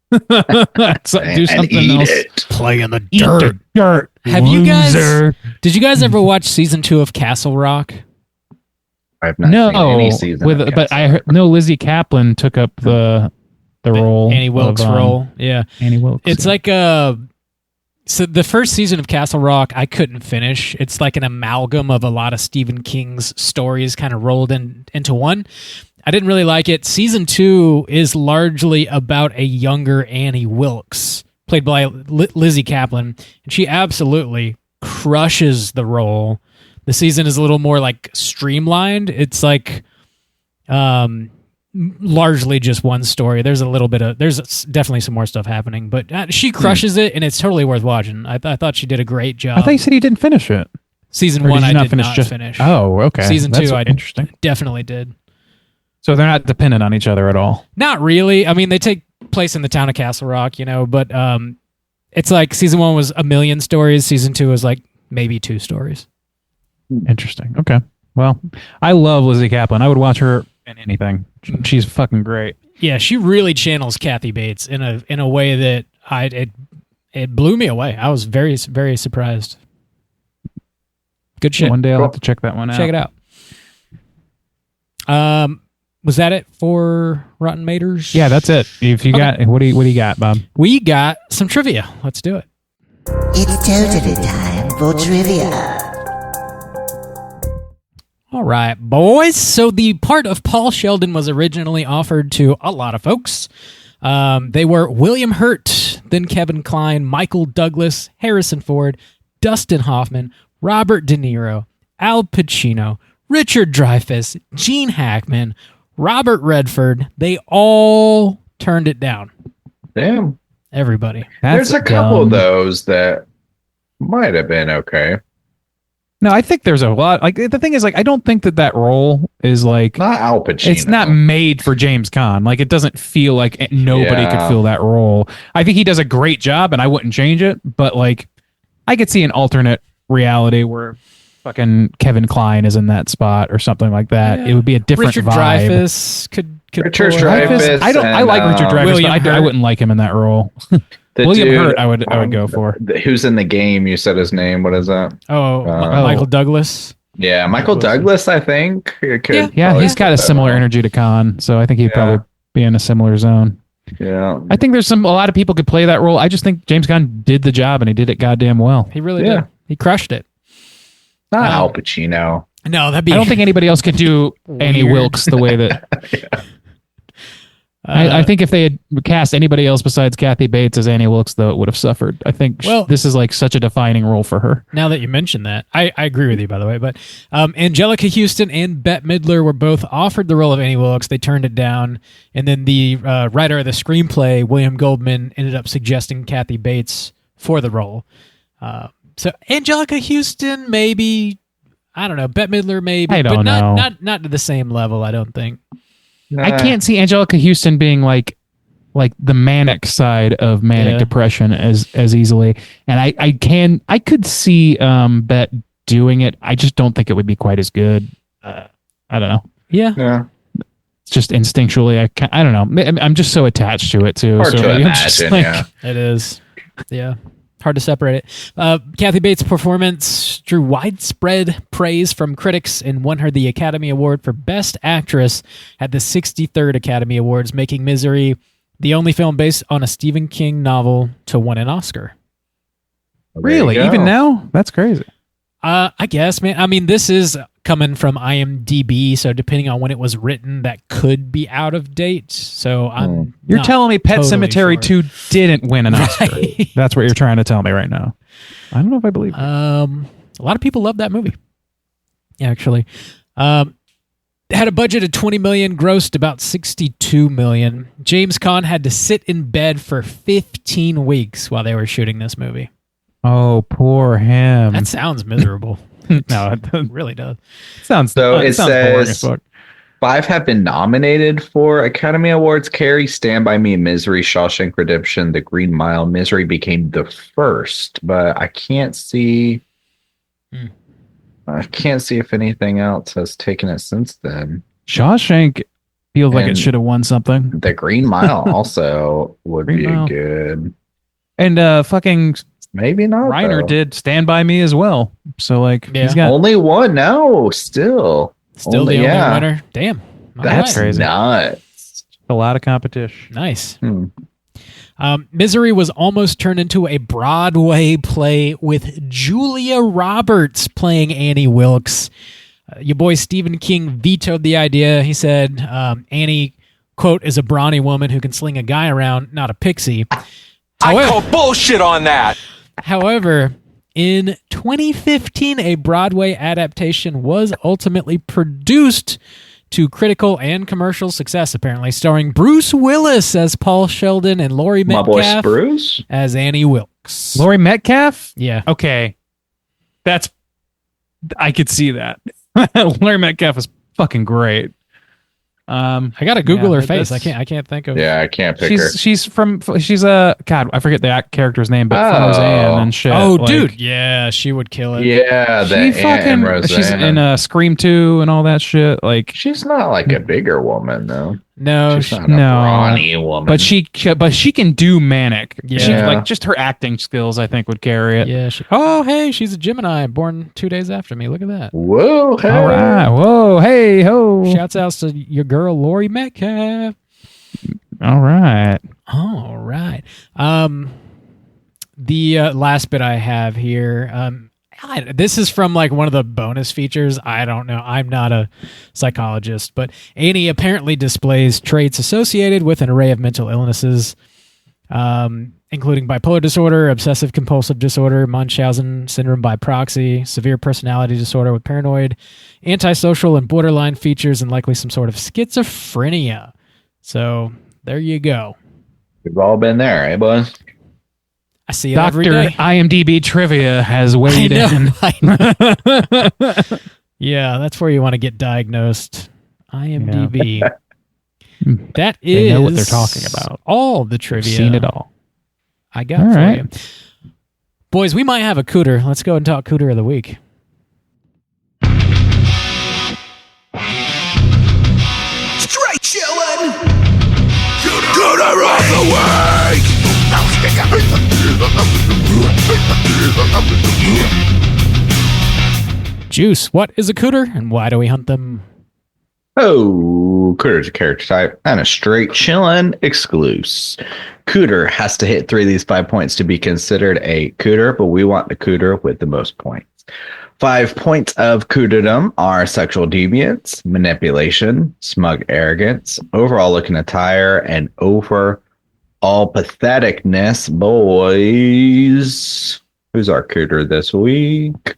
Do something eat else. it. Play in the Eat the dirt. Have you guys? loser. Did you guys ever watch season 2 of Castle Rock? I've not seen any season. of but I heard, no. Lizzie Kaplan took up the role. Annie Wilkes' role. Yeah, Annie Wilkes. it's like So the first season of Castle Rock, I couldn't finish. It's like an amalgam of a lot of Stephen King's stories kind of rolled into one. I didn't really like it. Season 2 is largely about a younger Annie Wilkes, played by Lizzie Kaplan, and she absolutely crushes the role. The season is a little more like streamlined. It's like largely just one story. There's definitely some more stuff happening, but she crushes it, and it's totally worth watching. I thought she did a great job. I thought you said you didn't finish it. Season Or 1 did you I did not just finish. Oh, okay. Season That's 2 I interesting. definitely did. So they're not dependent on each other at all. Not really. I mean, they take place in the town of Castle Rock, but it's like season 1 was a million stories. Season 2 was like maybe 2 stories. Interesting. Okay. Well, I love Lizzie Kaplan. I would watch her in anything. She's fucking great. Yeah, she really channels Kathy Bates in a way that it blew me away. I was very, very surprised. Good shit. One day I'll have to check that one out. Check it out. Was that it for Rotten Maters? Yeah, that's it. If you got what do you got, Bob? We got some trivia. Let's do it. It's totally time for trivia. All right, boys. So the part of Paul Sheldon was originally offered to a lot of folks. They were William Hurt, then Kevin Kline, Michael Douglas, Harrison Ford, Dustin Hoffman, Robert De Niro, Al Pacino, Richard Dreyfuss, Gene Hackman, Robert Redford. They all turned it down. Damn. Everybody. There's a couple of those that might have been okay. No, I think there's a lot. Like the thing is, like I don't think that role is like Not Al Pacino. it's not made for James Caan. Like it doesn't feel like nobody could fill that role. I think he does a great job, and I wouldn't change it. But like, I could see an alternate reality where fucking Kevin Kline is in that spot or something like that. Yeah. It would be a different Richard vibe. Dreyfuss could Richard pull it off. Dreyfuss. I like Richard Dreyfuss, William but I Hurt. wouldn't like him in that role. The William dude, Hurt, I would go for. Who's in the game? You said his name. What is that? Michael Douglas. Yeah, Michael Douglas, I think. Yeah, he's got a similar energy to Khan, so I think he'd probably be in a similar zone. Yeah. I think there's a lot of people could play that role. I just think James Gunn did the job and he did it goddamn well. He really did. He crushed it. Not Al Pacino. No, that'd be. I don't think anybody else could do Annie Weird. Wilkes the way that. I think if they had cast anybody else besides Kathy Bates as Annie Wilkes, though, it would have suffered. I think this is like such a defining role for her. Now that you mention that, I agree with you, by the way. But Angelica Houston and Bette Midler were both offered the role of Annie Wilkes. They turned it down. And then the writer of the screenplay, William Goldman, ended up suggesting Kathy Bates for the role. So Angelica Houston, maybe. I don't know. Bette Midler, maybe. I don't know. Not to the same level, I don't think. I can't see Angelica Houston being like the manic side of manic depression as easily. And I could see Bette doing it. I just don't think it would be quite as good. I don't know. Yeah. It's just instinctually. I don't know. I'm just so attached to it too. Hard so to I'm just imagine, like, It is. Yeah. Hard to separate it. Kathy Bates' performance drew widespread praise from critics and won her the Academy Award for Best Actress at the 63rd Academy Awards, making Misery the only film based on a Stephen King novel to win an Oscar. really? Even now? That's crazy. I guess, man. I mean, this is coming from IMDb, so depending on when it was written, that could be out of date. So You're not telling me Pet totally Sematary sure. 2 didn't win an Oscar. Right. That's what you're trying to tell me right now. I don't know if I believe it. A lot of people love that movie. Actually, had a budget of $20 million, grossed about $62 million. James Caan had to sit in bed for 15 weeks while they were shooting this movie. Oh, poor him. That sounds miserable. No, It really does. sounds So it it sounds boring as says fuck. 5 have been nominated for Academy Awards: Carrie, Stand By Me, Misery, Shawshank Redemption, The Green Mile. Misery became the first, but I can't see. I can't see if anything else has taken it since then. Shawshank feels like it And- should have won something. The Green Mile also would Green be Mile. good. And fucking Maybe not. Reiner though. did Stand By Me as well. So like Yeah. he's got Only one. No, still. Still the only winner. Damn. All That's right. crazy. nuts. a lot of competition. Nice. Hmm. Misery was almost turned into a Broadway play with Julia Roberts playing Annie Wilkes. Your boy Stephen King vetoed the idea. He said Annie, quote, is a brawny woman who can sling a guy around, not a pixie. I call bullshit on that. However, in 2015, a Broadway adaptation was ultimately produced to critical and commercial success, apparently, starring Bruce Willis as Paul Sheldon and Laurie My boy Metcalf Spruce. as Annie Wilkes. Laurie Metcalf? Yeah. Okay. I could see that. Laurie Metcalf is fucking great. I gotta Google Yeah, her face. that's- I can't think of. Yeah, I can't pick her. She's a God, I forget the character's name, but from Oh. Roseanne and shit. Oh, like, dude, yeah, she would kill it. Yeah, the Aunt and Roseanne. she's in Scream 2 and all that shit. Like, She's not like a bigger woman though. No, She's not a no. brawny woman. but she can do manic. Yeah. She, like just her acting skills, I think, would carry it. yeah. Oh, hey, she's a Gemini, born 2 days after me. Look at that. Whoa, hey. All right. Whoa. Hey. Ho. Shouts outs to your girl Laurie Metcalf. All right. All right. The last bit I have here. This is from like one of the bonus features. I don't know. I'm not a psychologist, but Annie apparently displays traits associated with an array of mental illnesses, including bipolar disorder, obsessive compulsive disorder, Munchausen syndrome by proxy, severe personality disorder with paranoid, antisocial and borderline features, and likely some sort of schizophrenia. So there you go. We've all been there, eh, boys? I see it every Dr. day. IMDb trivia has weighed in. I know. Yeah, that's where you want to get diagnosed. IMDb. That is They know what they're talking about. all the trivia. Seen it all. I got All for right. you. Boys, we might have a Cooter. Let's go and talk Cooter of the Week. Straight chillin'. Cooter of the week. Juice, what is a Cooter and why do we hunt them? Oh, Cooter's a character type and a straight chillin' exclusive. Cooter has to hit 3 of these 5 points to be considered a Cooter, but we want the Cooter with the most points. 5 points of cooterdom are sexual deviance, manipulation, smug arrogance, overall looking attire, and overall patheticness. Boys, who's our cooter this week?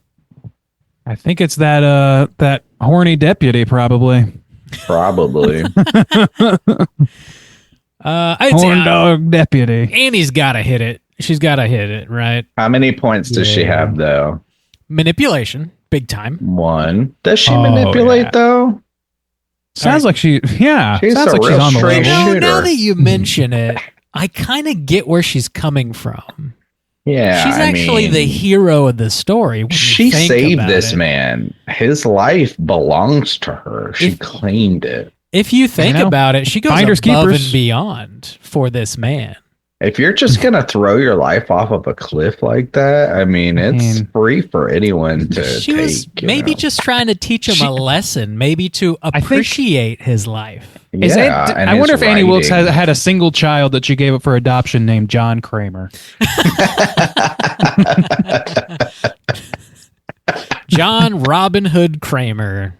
I think it's that horny deputy, probably. Probably. I'd say Horn dog deputy. Annie's got to hit it. She's got to hit it, right? How many points does she have, though? Manipulation, big time. 1. Does she manipulate, though? Sounds like she, She's sounds a like she's real on the straight level. shooter. Now that you mention it, I kind of get where she's coming from. Yeah, She's actually the hero of the story. When she you think saved about this it. man. His life belongs to her. She claimed it. If you think about it, she goes Finders above keepers. and beyond for this man. If you're just gonna throw your life off of a cliff like that, I mean, it's free for anyone to She take. was maybe just trying to teach him a lesson, maybe to appreciate his life. I wonder if Annie Wilkes had a single child that she gave up for adoption named John Kramer. John Robin Hood Kramer.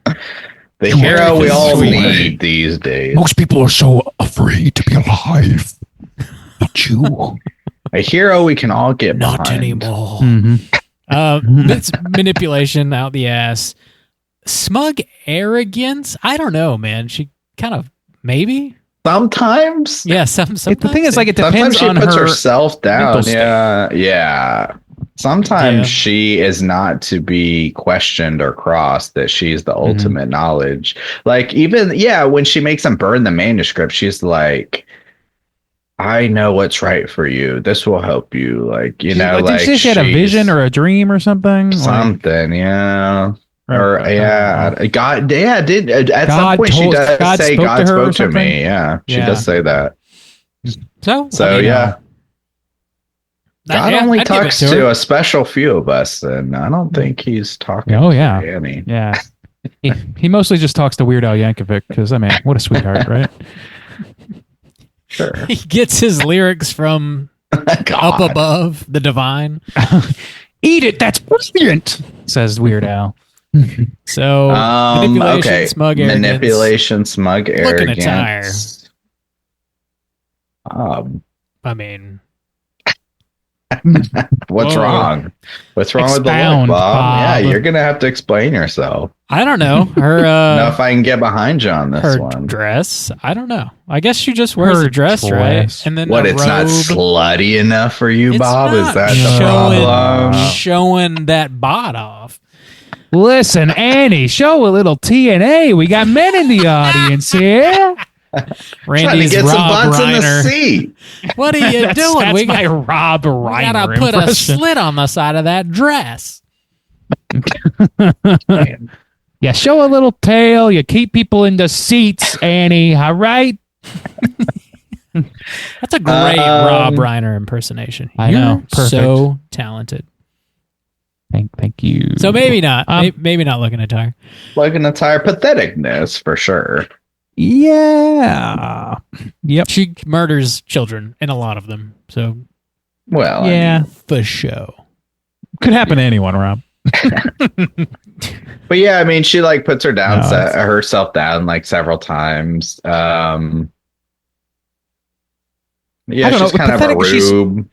The hero we all need these days. Most people are so afraid to be alive. Not you. A hero we can all get Not behind. anymore. Mm-hmm. That's manipulation out the ass. Smug arrogance? I don't know, man. She kind of, maybe? Sometimes. Yeah, sometimes. The thing is, like, it Sometimes depends she on puts her herself down. mental state. Yeah. Sometimes Yeah. she is not to be questioned or crossed, that she's the Mm-hmm. ultimate knowledge. Like, even, when she makes him burn the manuscript, she's like, I know what's right for you. This will help you. Like, you know, Did like she say she had a vision or a dream or something? something, yeah. Right. Or God, did at some God point she told- does God say spoke God to her or spoke to something? me. Yeah, she Yeah. does say that. So So I mean, yeah, God yeah, only I'd give it talks to to her. a special few of us, and I don't think he's talking. Oh, yeah. to Annie. Yeah. He mostly just talks to Weird Al Yankovic because, I mean, what a sweetheart, right? Sure. He gets his lyrics from up God. above, the divine. Eat it, that's brilliant, says Weird Al. So manipulation, Okay. smug arrogance. Manipulation, smug Looking attire. arrogance. I mean, What's Whoa. wrong? What's wrong with the look, Expound, Bob? Bob. Yeah, you're gonna have to explain yourself. I don't know. Her know if I can get behind you on this her one. dress. I don't know. I guess she just wears Her a dress, dress. right? And then What? a It's robe. not slutty enough for you, It's Bob? not Is that the showing, problem? showing that bod off. Listen, Annie, show a little TNA. We got men in the audience here. Trying to Randy's get some Rob butts in the Reiner. seat. What are you doing? That's We my Rob Reiner gotta put impression. a slit on the side of that dress. Yeah, show a little tail. You keep people in the seats, Annie. All right. That's a great Rob Reiner impersonation. I You're know. Perfect. so talented. Thank you. So maybe not. Um, Maybe not looking attire. Like an entire patheticness for sure. Yeah. Yep. She murders children, and a lot of them. So Well, I Yeah. for show. Could happen to anyone, Rob. But yeah, I mean, she like puts her down, No, it's- herself down like several times. Yeah, I don't she's know, kind of a pathetic, she's- rube.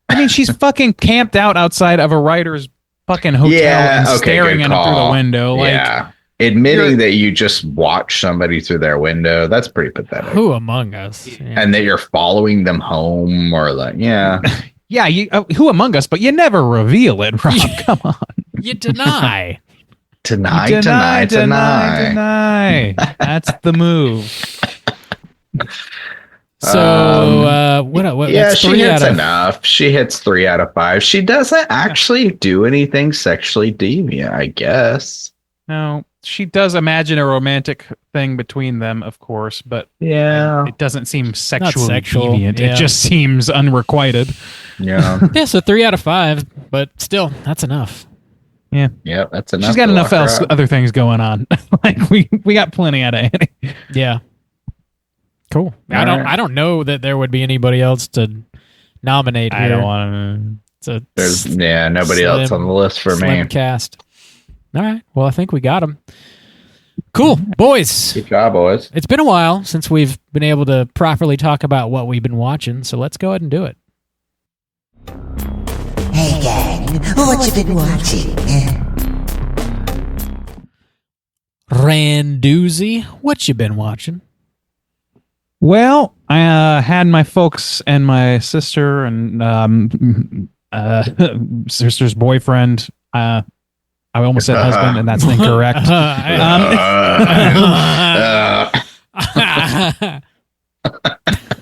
I mean, she's fucking camped out outside of a writer's fucking hotel and staring good at him through the call. window. Like, Yeah. Admitting you're- that you just watch somebody through their window, that's pretty pathetic. Who among us? Yeah. And that you're following them home or like, yeah. yeah, who among us? But you never reveal it, Rob. Come on. You deny. Tonight. Deny. That's the move. So what? Yeah, that's she 3 hits out of enough. She hits 3 out of 5. She doesn't actually do anything sexually deviant, I guess. No, she does imagine a romantic thing between them, of course, but Yeah. it doesn't seem sexually sexual, deviant. yeah. It just seems unrequited. Yeah. Yeah, so 3 out of 5, but still, that's enough. Yeah, Yep, that's enough. she's got to enough lock her else, up. other things going on. Like we got plenty out of Annie. Yeah. Cool. All right. I don't know that there would be anybody else to nominate here. I don't want There's nobody else on the list for slim me. Cast. All right. Well, I think we got them. Cool, boys. Good job, boys. It's been a while since we've been able to properly talk about what we've been watching, so let's go ahead and do it. Hey gang, what you been watching? Randoozy, what you been watching? Well, I had my folks and my sister and sister's boyfriend. I almost said husband, and that's incorrect.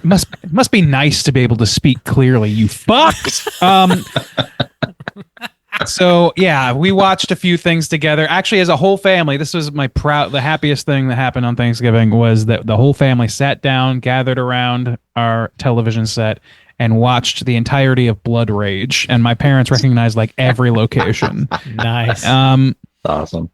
Must be nice to be able to speak clearly, you fucks. So yeah, we watched a few things together. Actually, as a whole family, this was the happiest thing that happened on Thanksgiving was that the whole family sat down, gathered around our television set, and watched the entirety of Blood Rage. And my parents recognized like every location. Nice. Awesome.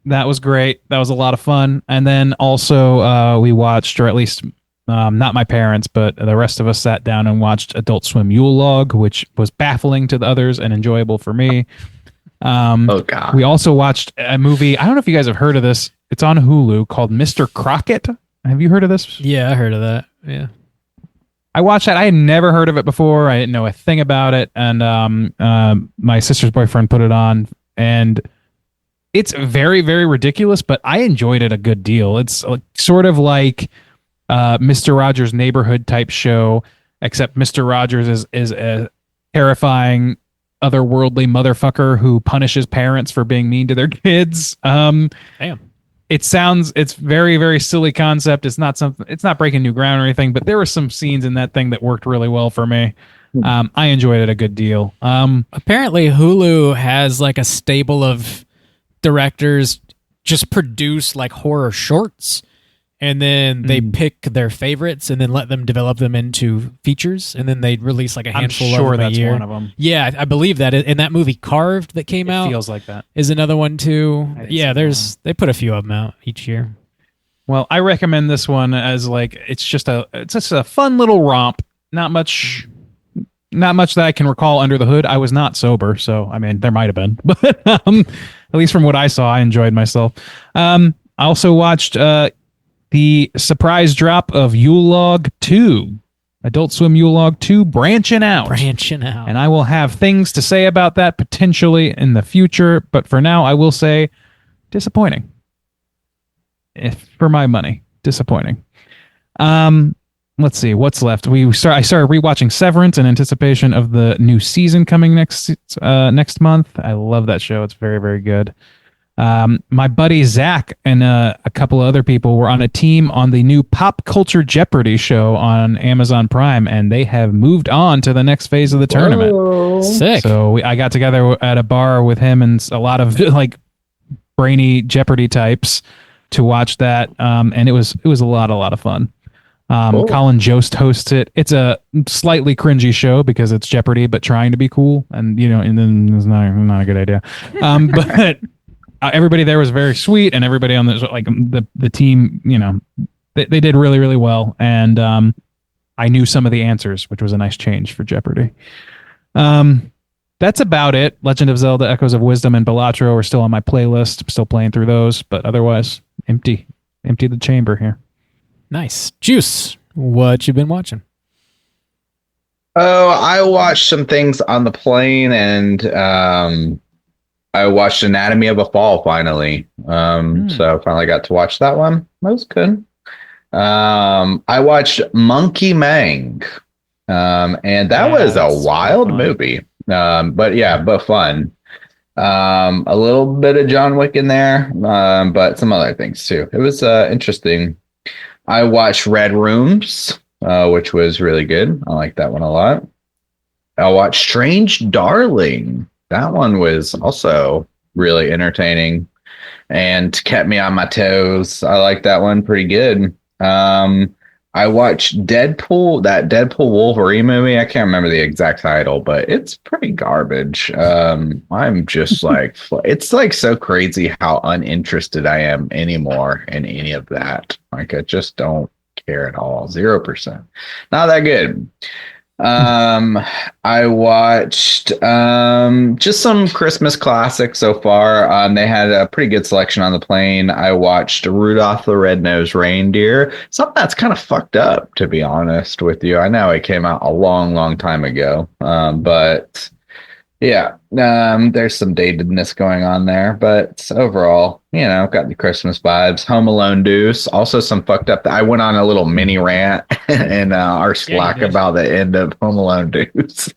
That was great. That was a lot of fun. And then also we watched, or at least not my parents, but the rest of us sat down and watched Adult Swim Yule Log, which was baffling to the others and enjoyable for me. Oh, God. We also watched a movie. I don't know if you guys have heard of this. It's on Hulu called Mr. Crockett. Have you heard of this? Yeah, I heard of that. Yeah. I watched that. I had never heard of it before. I didn't know a thing about it. And my sister's boyfriend put it on. And it's very, very ridiculous, but I enjoyed it a good deal. It's sort of like Mr. Rogers' Neighborhood type show, except Mr. Rogers is a terrifying, otherworldly motherfucker who punishes parents for being mean to their kids. Damn. It's very, very silly concept. It's not breaking new ground or anything, but there were some scenes in that thing that worked really well for me. I enjoyed it a good deal. Apparently Hulu has like a stable of directors just produce like horror shorts, and then they pick their favorites and then let them develop them into features, and then they release like a handful I'm sure of them that's a year. one of them. Yeah, I believe that. And that movie Carved that came out Feels like that. is another one too. I didn't Yeah, see they put a few of them out each year. Well, I recommend this one as like it's just a fun little romp. Not much that I can recall under the hood. I was not sober, so I mean there might have been, but at least from what I saw, I enjoyed myself. I also watched the surprise drop of Yule Log 2, Adult Swim Yule Log 2, branching out. And I will have things to say about that potentially in the future, but for now, I will say disappointing. For my money, disappointing. Let's see what's left. I started rewatching Severance in anticipation of the new season coming next month. I love that show. It's very, very good. My buddy Zach and a couple of other people were on a team on the new Pop Culture Jeopardy show on Amazon Prime, and they have moved on to the next phase of the tournament. Whoa. Sick. So I got together at a bar with him and a lot of like brainy Jeopardy types to watch that, and it was a lot of fun. Cool. Colin Jost hosts it. It's a slightly cringy show because it's Jeopardy, but trying to be cool, and and then it's not a good idea. But everybody there was very sweet, and everybody on the team, they did really, really well, and I knew some of the answers, which was a nice change for Jeopardy. That's about it. Legend of Zelda: Echoes of Wisdom and Balatro are still on my playlist. I'm still playing through those, but otherwise, empty the chamber here. Nice. Juice, what you been watching? Oh, I watched some things on the plane, and I watched Anatomy of a Fall finally. So I finally got to watch that one. That was good. I watched Monkey Mang, and that was a wild movie. But fun. A little bit of John Wick in there, but some other things too. It was interesting. I watched Red Rooms, which was really good. I like that one a lot. I watched Strange Darling. That one was also really entertaining and kept me on my toes. I like that one pretty good. I watched Deadpool, that Deadpool Wolverine movie. I can't remember the exact title, but it's pretty garbage. I'm just like, it's like so crazy how uninterested I am anymore in any of that. Like, I just don't care at all. 0%. Not that good. I watched just some Christmas classics so far. They had a pretty good selection on the plane. I watched Rudolph the Red-Nosed Reindeer. Something that's kind of fucked up, to be honest with you. I know it came out a long, long time ago, but yeah, there's some datedness going on there, but overall, got the Christmas vibes. Home Alone Deuce, also some fucked up. I went on a little mini rant in our Slack about the end of Home Alone Deuce,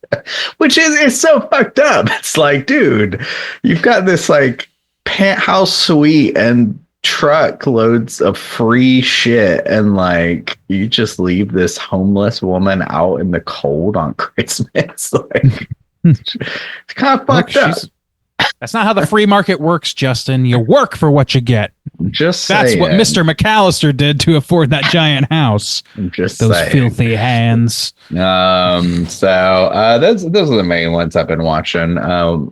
which is so fucked up. It's like, dude, you've got this like penthouse suite and truckloads of free shit, and like you just leave this homeless woman out in the cold on Christmas, like. It's kind of fucked up. That's not how the free market works, Justin. You work for what you get. Just That's saying. what Mr. McAllister did to afford that giant house. Just those saying. filthy hands. So those are the main ones I've been watching. Ray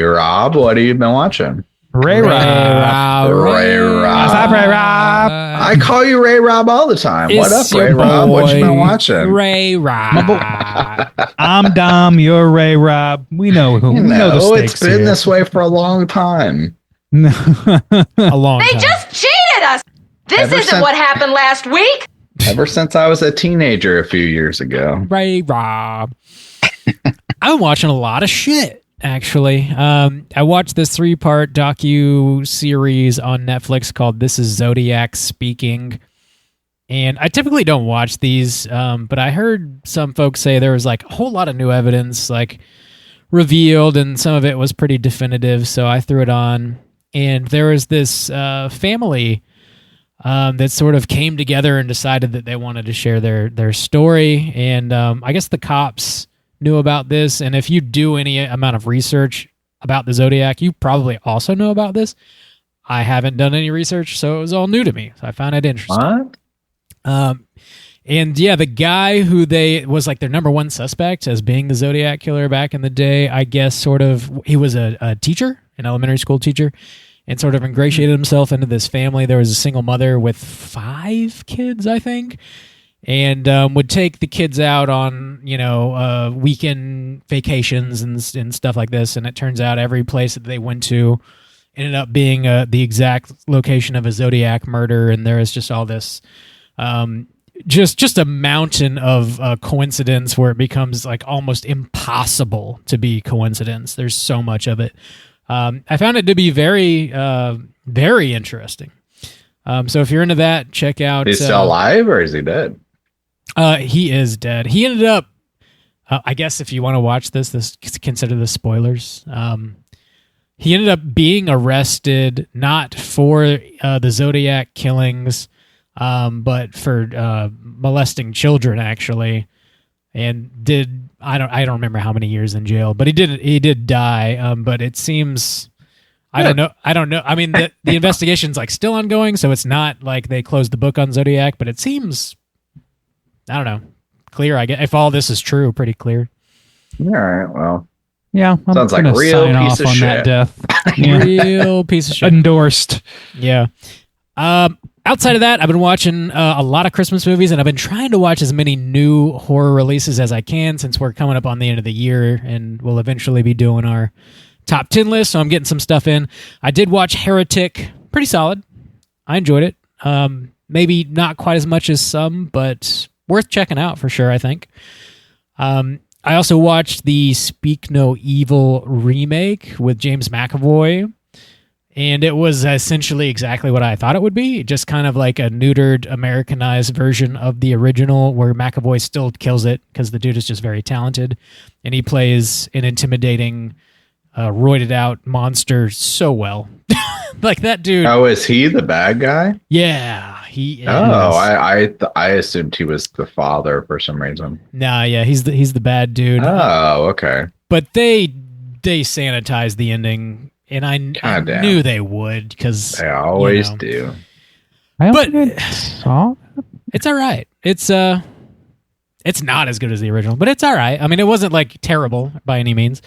Rob, what have you been watching? Ray Rob. Ray Rob. What's up, Ray Rob? I call you Ray Rob all the time. What up, Ray Rob? What you been watching? Ray Rob. I'm Dom. You're Ray Rob. We know who. We know the stakes it's been here. this way for a long time. A long They time. just cheated us. This isn't what happened last week. Ever since I was a teenager a few years ago. Ray Rob. I'm watching a lot of shit. Actually, I watched this 3-part docu-series on Netflix called This Is Zodiac Speaking. And I typically don't watch these, but I heard some folks say there was like a whole lot of new evidence like revealed, and some of it was pretty definitive, so I threw it on. And there was this family that sort of came together and decided that they wanted to share their story. And I guess the cops knew about this, and if you do any amount of research about the Zodiac, you probably also know about this. I haven't done any research, so it was all new to me, so I found it interesting. What? And yeah, the guy who was like their number one suspect as being the Zodiac killer back in the day, I guess he was a teacher, an elementary school teacher, and sort of ingratiated himself into this family. There was a single mother with 5 kids, I think, and would take the kids out on weekend vacations and stuff like this. And it turns out every place that they went to ended up being the exact location of a Zodiac murder. And there is just all this just a mountain of coincidence where it becomes like almost impossible to be coincidence. There's so much of it. I found it to be very very interesting. So if you're into that, check out. Is he still alive or is he dead? He is dead. He ended up, I guess if you want to watch this consider this spoilers. He ended up being arrested not for the Zodiac killings, but for molesting children actually, and I don't remember how many years in jail, but he did die. But it seems. I don't know. I mean, the investigation's like still ongoing, so it's not like they closed the book on Zodiac, but it seems, I don't know, clear. I guess if all this is true, pretty clear. All right. Well, yeah, I'm sounds like gonna real sign piece off of on shit. that death. Yeah. Real piece of shit. Endorsed. Yeah. Outside of that, I've been watching a lot of Christmas movies, and I've been trying to watch as many new horror releases as I can since we're coming up on the end of the year, and we'll eventually be doing our top 10 list, so I'm getting some stuff in. I did watch Heretic. Pretty solid. I enjoyed it. Maybe not quite as much as some, but worth checking out for sure, I think. I also watched the Speak No Evil remake with James McAvoy, and it was essentially exactly what I thought it would be. Just kind of like a neutered, Americanized version of the original, where McAvoy still kills it because the dude is just very talented, and he plays an intimidating, roided out monster so well. Like that dude. Oh, is he the bad guy? Yeah, he is. Oh, I assumed he was the father for some reason. Nah, yeah, he's the bad dude. Oh, okay. But they sanitized the ending, and I knew they would because They always do. But saw it's all right. It's not as good as the original, but it's all right. I mean, it wasn't like terrible by any means.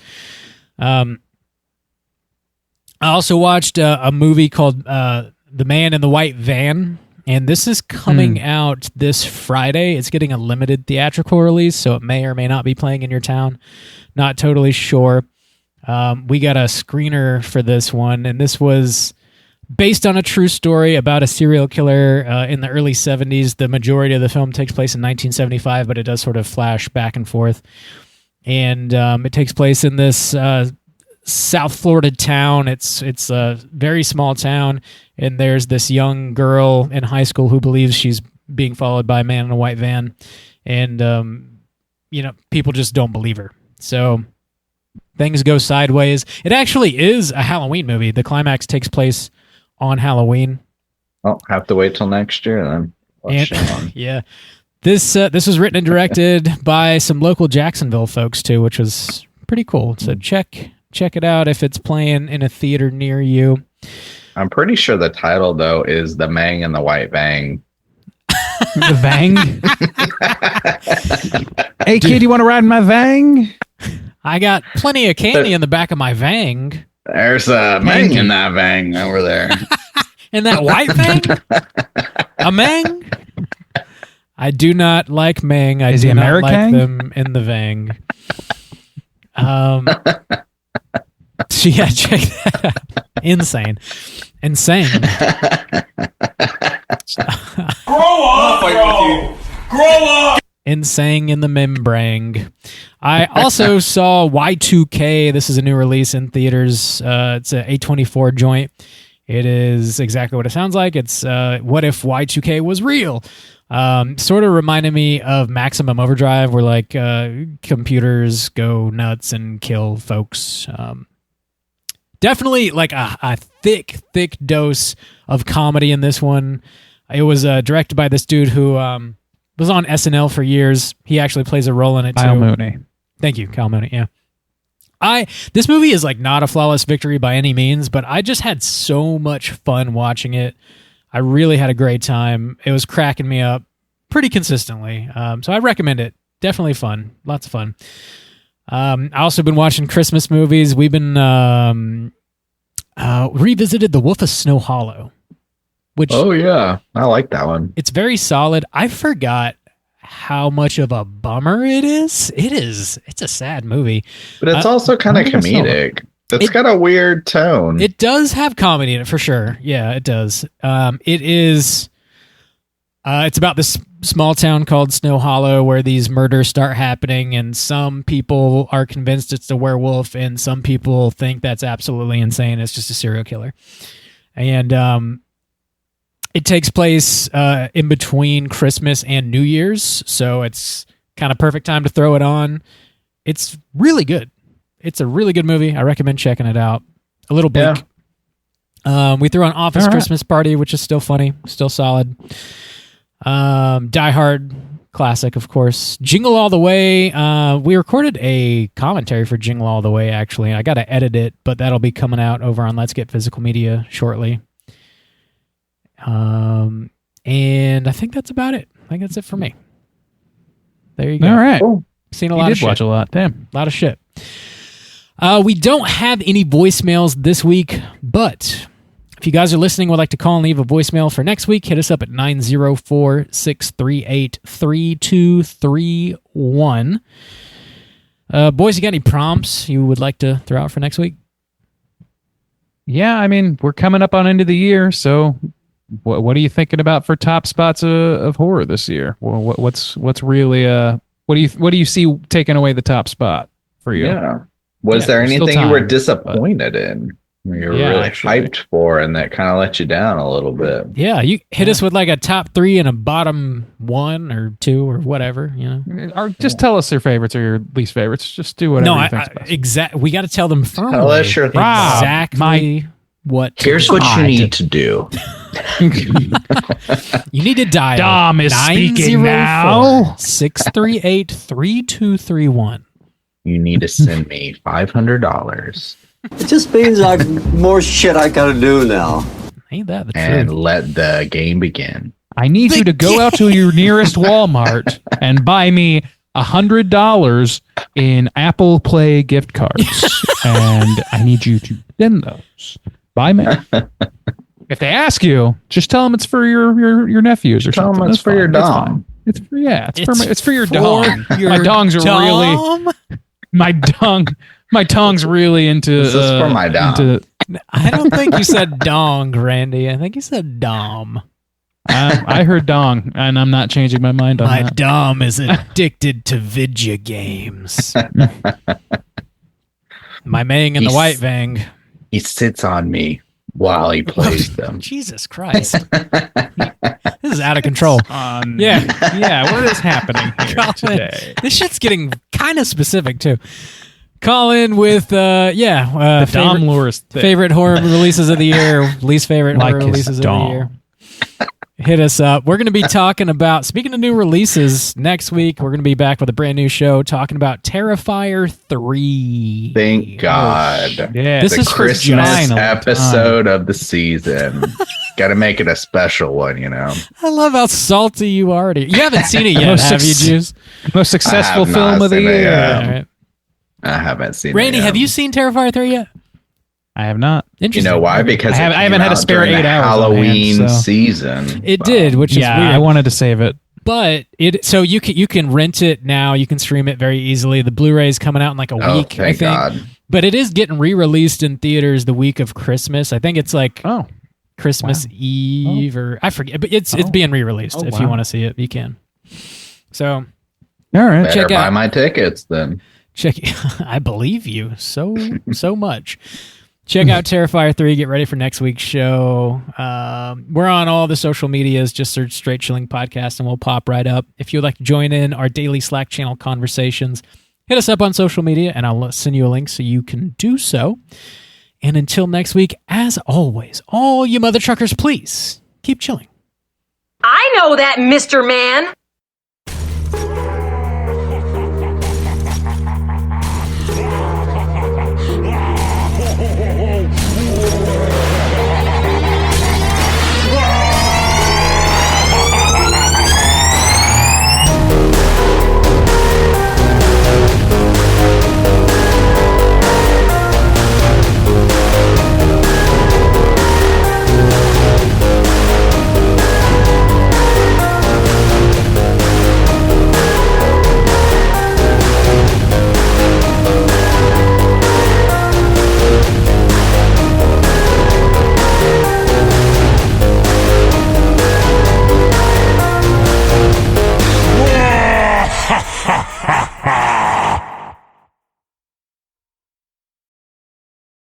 I also watched a movie called The Man in the White Van, And this is coming out this Friday. It's getting a limited theatrical release, so it may or may not be playing in your town. Not totally sure. We got a screener for this one, and this was based on a true story about a serial killer in the early 70s. The majority of the film takes place in 1975, but it does sort of flash back and forth. And it takes place in this South Florida town. It's a very small town, and there's this young girl in high school who believes she's being followed by a man in a white van, and people just don't believe her. So things go sideways. It actually is a Halloween movie. The climax takes place on Halloween. I'll have to wait till next year then. Yeah. This was written and directed by some local Jacksonville folks too, which was pretty cool. So check it out if it's playing in a theater near you. I'm pretty sure the title though is The Mang and the White Bang. The Vang? Hey kid, you want to ride in my Vang? I got plenty of candy in the back of my Vang. There's a Mang in that Vang over there. In that white Vang? A Mang? I do not like Mang. I do not like them in the Vang. So yeah, check that out. Insane. Grow up, bro. Grow up. Insane in the membrane. I also saw Y2K. This is a new release in theaters. It's a A24 joint. It is exactly what it sounds like. It's what if Y2K was real? Sort of reminded me of Maximum Overdrive, where like computers go nuts and kill folks. Definitely like a thick dose of comedy in this one. It was directed by this dude who was on SNL for years. He actually plays a role in it too. Kyle Mooney. Thank you, Kyle Mooney. Yeah. This movie is like not a flawless victory by any means, but I just had so much fun watching it. I really had a great time. It was cracking me up pretty consistently. So I recommend it. Definitely fun. Lots of fun. I also been watching Christmas movies. We've been revisited The Wolf of Snow Hollow. Which, oh yeah, I like that one. It's very solid. I forgot how much of a bummer it is. It's a sad movie. But it's also kind of comedic. It's got a weird tone. It does have comedy in it for sure. Yeah, it does. It is. It's about this small town called Snow Hollow where these murders start happening, and some people are convinced it's a werewolf, and some people think that's absolutely insane. It's just a serial killer. And it takes place in between Christmas and New Year's, so it's kind of perfect time to throw it on. It's really good. It's a really good movie. I recommend checking it out. A little bleak. Yeah. We threw an Office Christmas Party, which is still funny, still solid. Die Hard, classic, of course. Jingle All the Way. We recorded a commentary for Jingle All the Way, actually. I got to edit it, but that'll be coming out over on Let's Get Physical Media shortly. And I think that's about it. I think that's it for me. There you go. All right. Cool. Seen a lot of shit. Watch a lot. Damn. A lot of shit. We don't have any voicemails this week, but if you guys are listening, would like to call and leave a voicemail for next week, hit us up at 904-638-3231. Boys, you got any prompts you would like to throw out for next week? Yeah, I mean, we're coming up on end of the year, so what are you thinking about for top spots of horror this year? Well, what's really what do you see taking away the top spot for you? Yeah. Was there anything you were disappointed in? You were really hyped for, and that kind of let you down a little bit. Yeah, you hit us with like a top 3 and a bottom 1 or 2 or whatever, you know. Or just tell us your favorites or your least favorites. Just do whatever you think's best. We got to tell them firmly. Tell us your exactly what. Here's what you need to do. You need to dial. Dom is speaking now. 638-3231. You need to send me $500. It just means more shit I gotta do now. Ain't that the truth? And let the game begin. I need you to go out to your nearest Walmart and buy me $100 in Apple Play gift cards. And I need you to send those by mail If they ask you, just tell them it's for your nephews or Tell something. them it's for your dom. It's for it's for your dong. your My dong's dom? really my tongue's really into. This is for my dom. I don't think you said dong, Randy. I think you said dom. I heard dong, and I'm not changing my mind on My that. dom is addicted to video games. My Mang and the White Vang. He sits on me while he plays them. Jesus Christ. This is out of control. Yeah, what is happening here today? This shit's getting kind of specific, too. Call in with, the Dom lore is thick. favorite horror releases of the year, least favorite horror releases of the year. Hit us up. We're going to be talking about, speaking of new releases, next week, we're going to be back with a brand new show talking about Terrifier 3. Thank God. Yeah, This the is for Christmas John. episode of the season. Got to make it a special one, you know. I love how salty you already. You haven't seen it yet, have you, Juice? Most successful I have film not of the seen it year. yet. All right. I haven't seen Randy, it yet. have you seen Terrifier 3 yet? I have not. You Interesting. know why? Because I haven't had a spare 8 hours on Halloween hand, so. season. It did, which is weird. I wanted to save it. But so you can rent it now. You can stream it very easily. The Blu-ray is coming out in like a week, thank I think. God. But it is getting re-released in theaters the week of Christmas. I think it's like Christmas Eve or I forget, but it's being re-released. If you want to see it, you can. So, all right, Better check buy out my tickets then. I believe you so much. Check out Terrifier 3. Get ready for next week's show. We're on all the social medias. Just search Straight Chilling Podcast and we'll pop right up. If you would like to join in our daily Slack channel conversations, hit us up on social media and I'll send you a link so you can do so. And until next week, as always, all you mother truckers, please keep chilling. I know that, Mr. Man.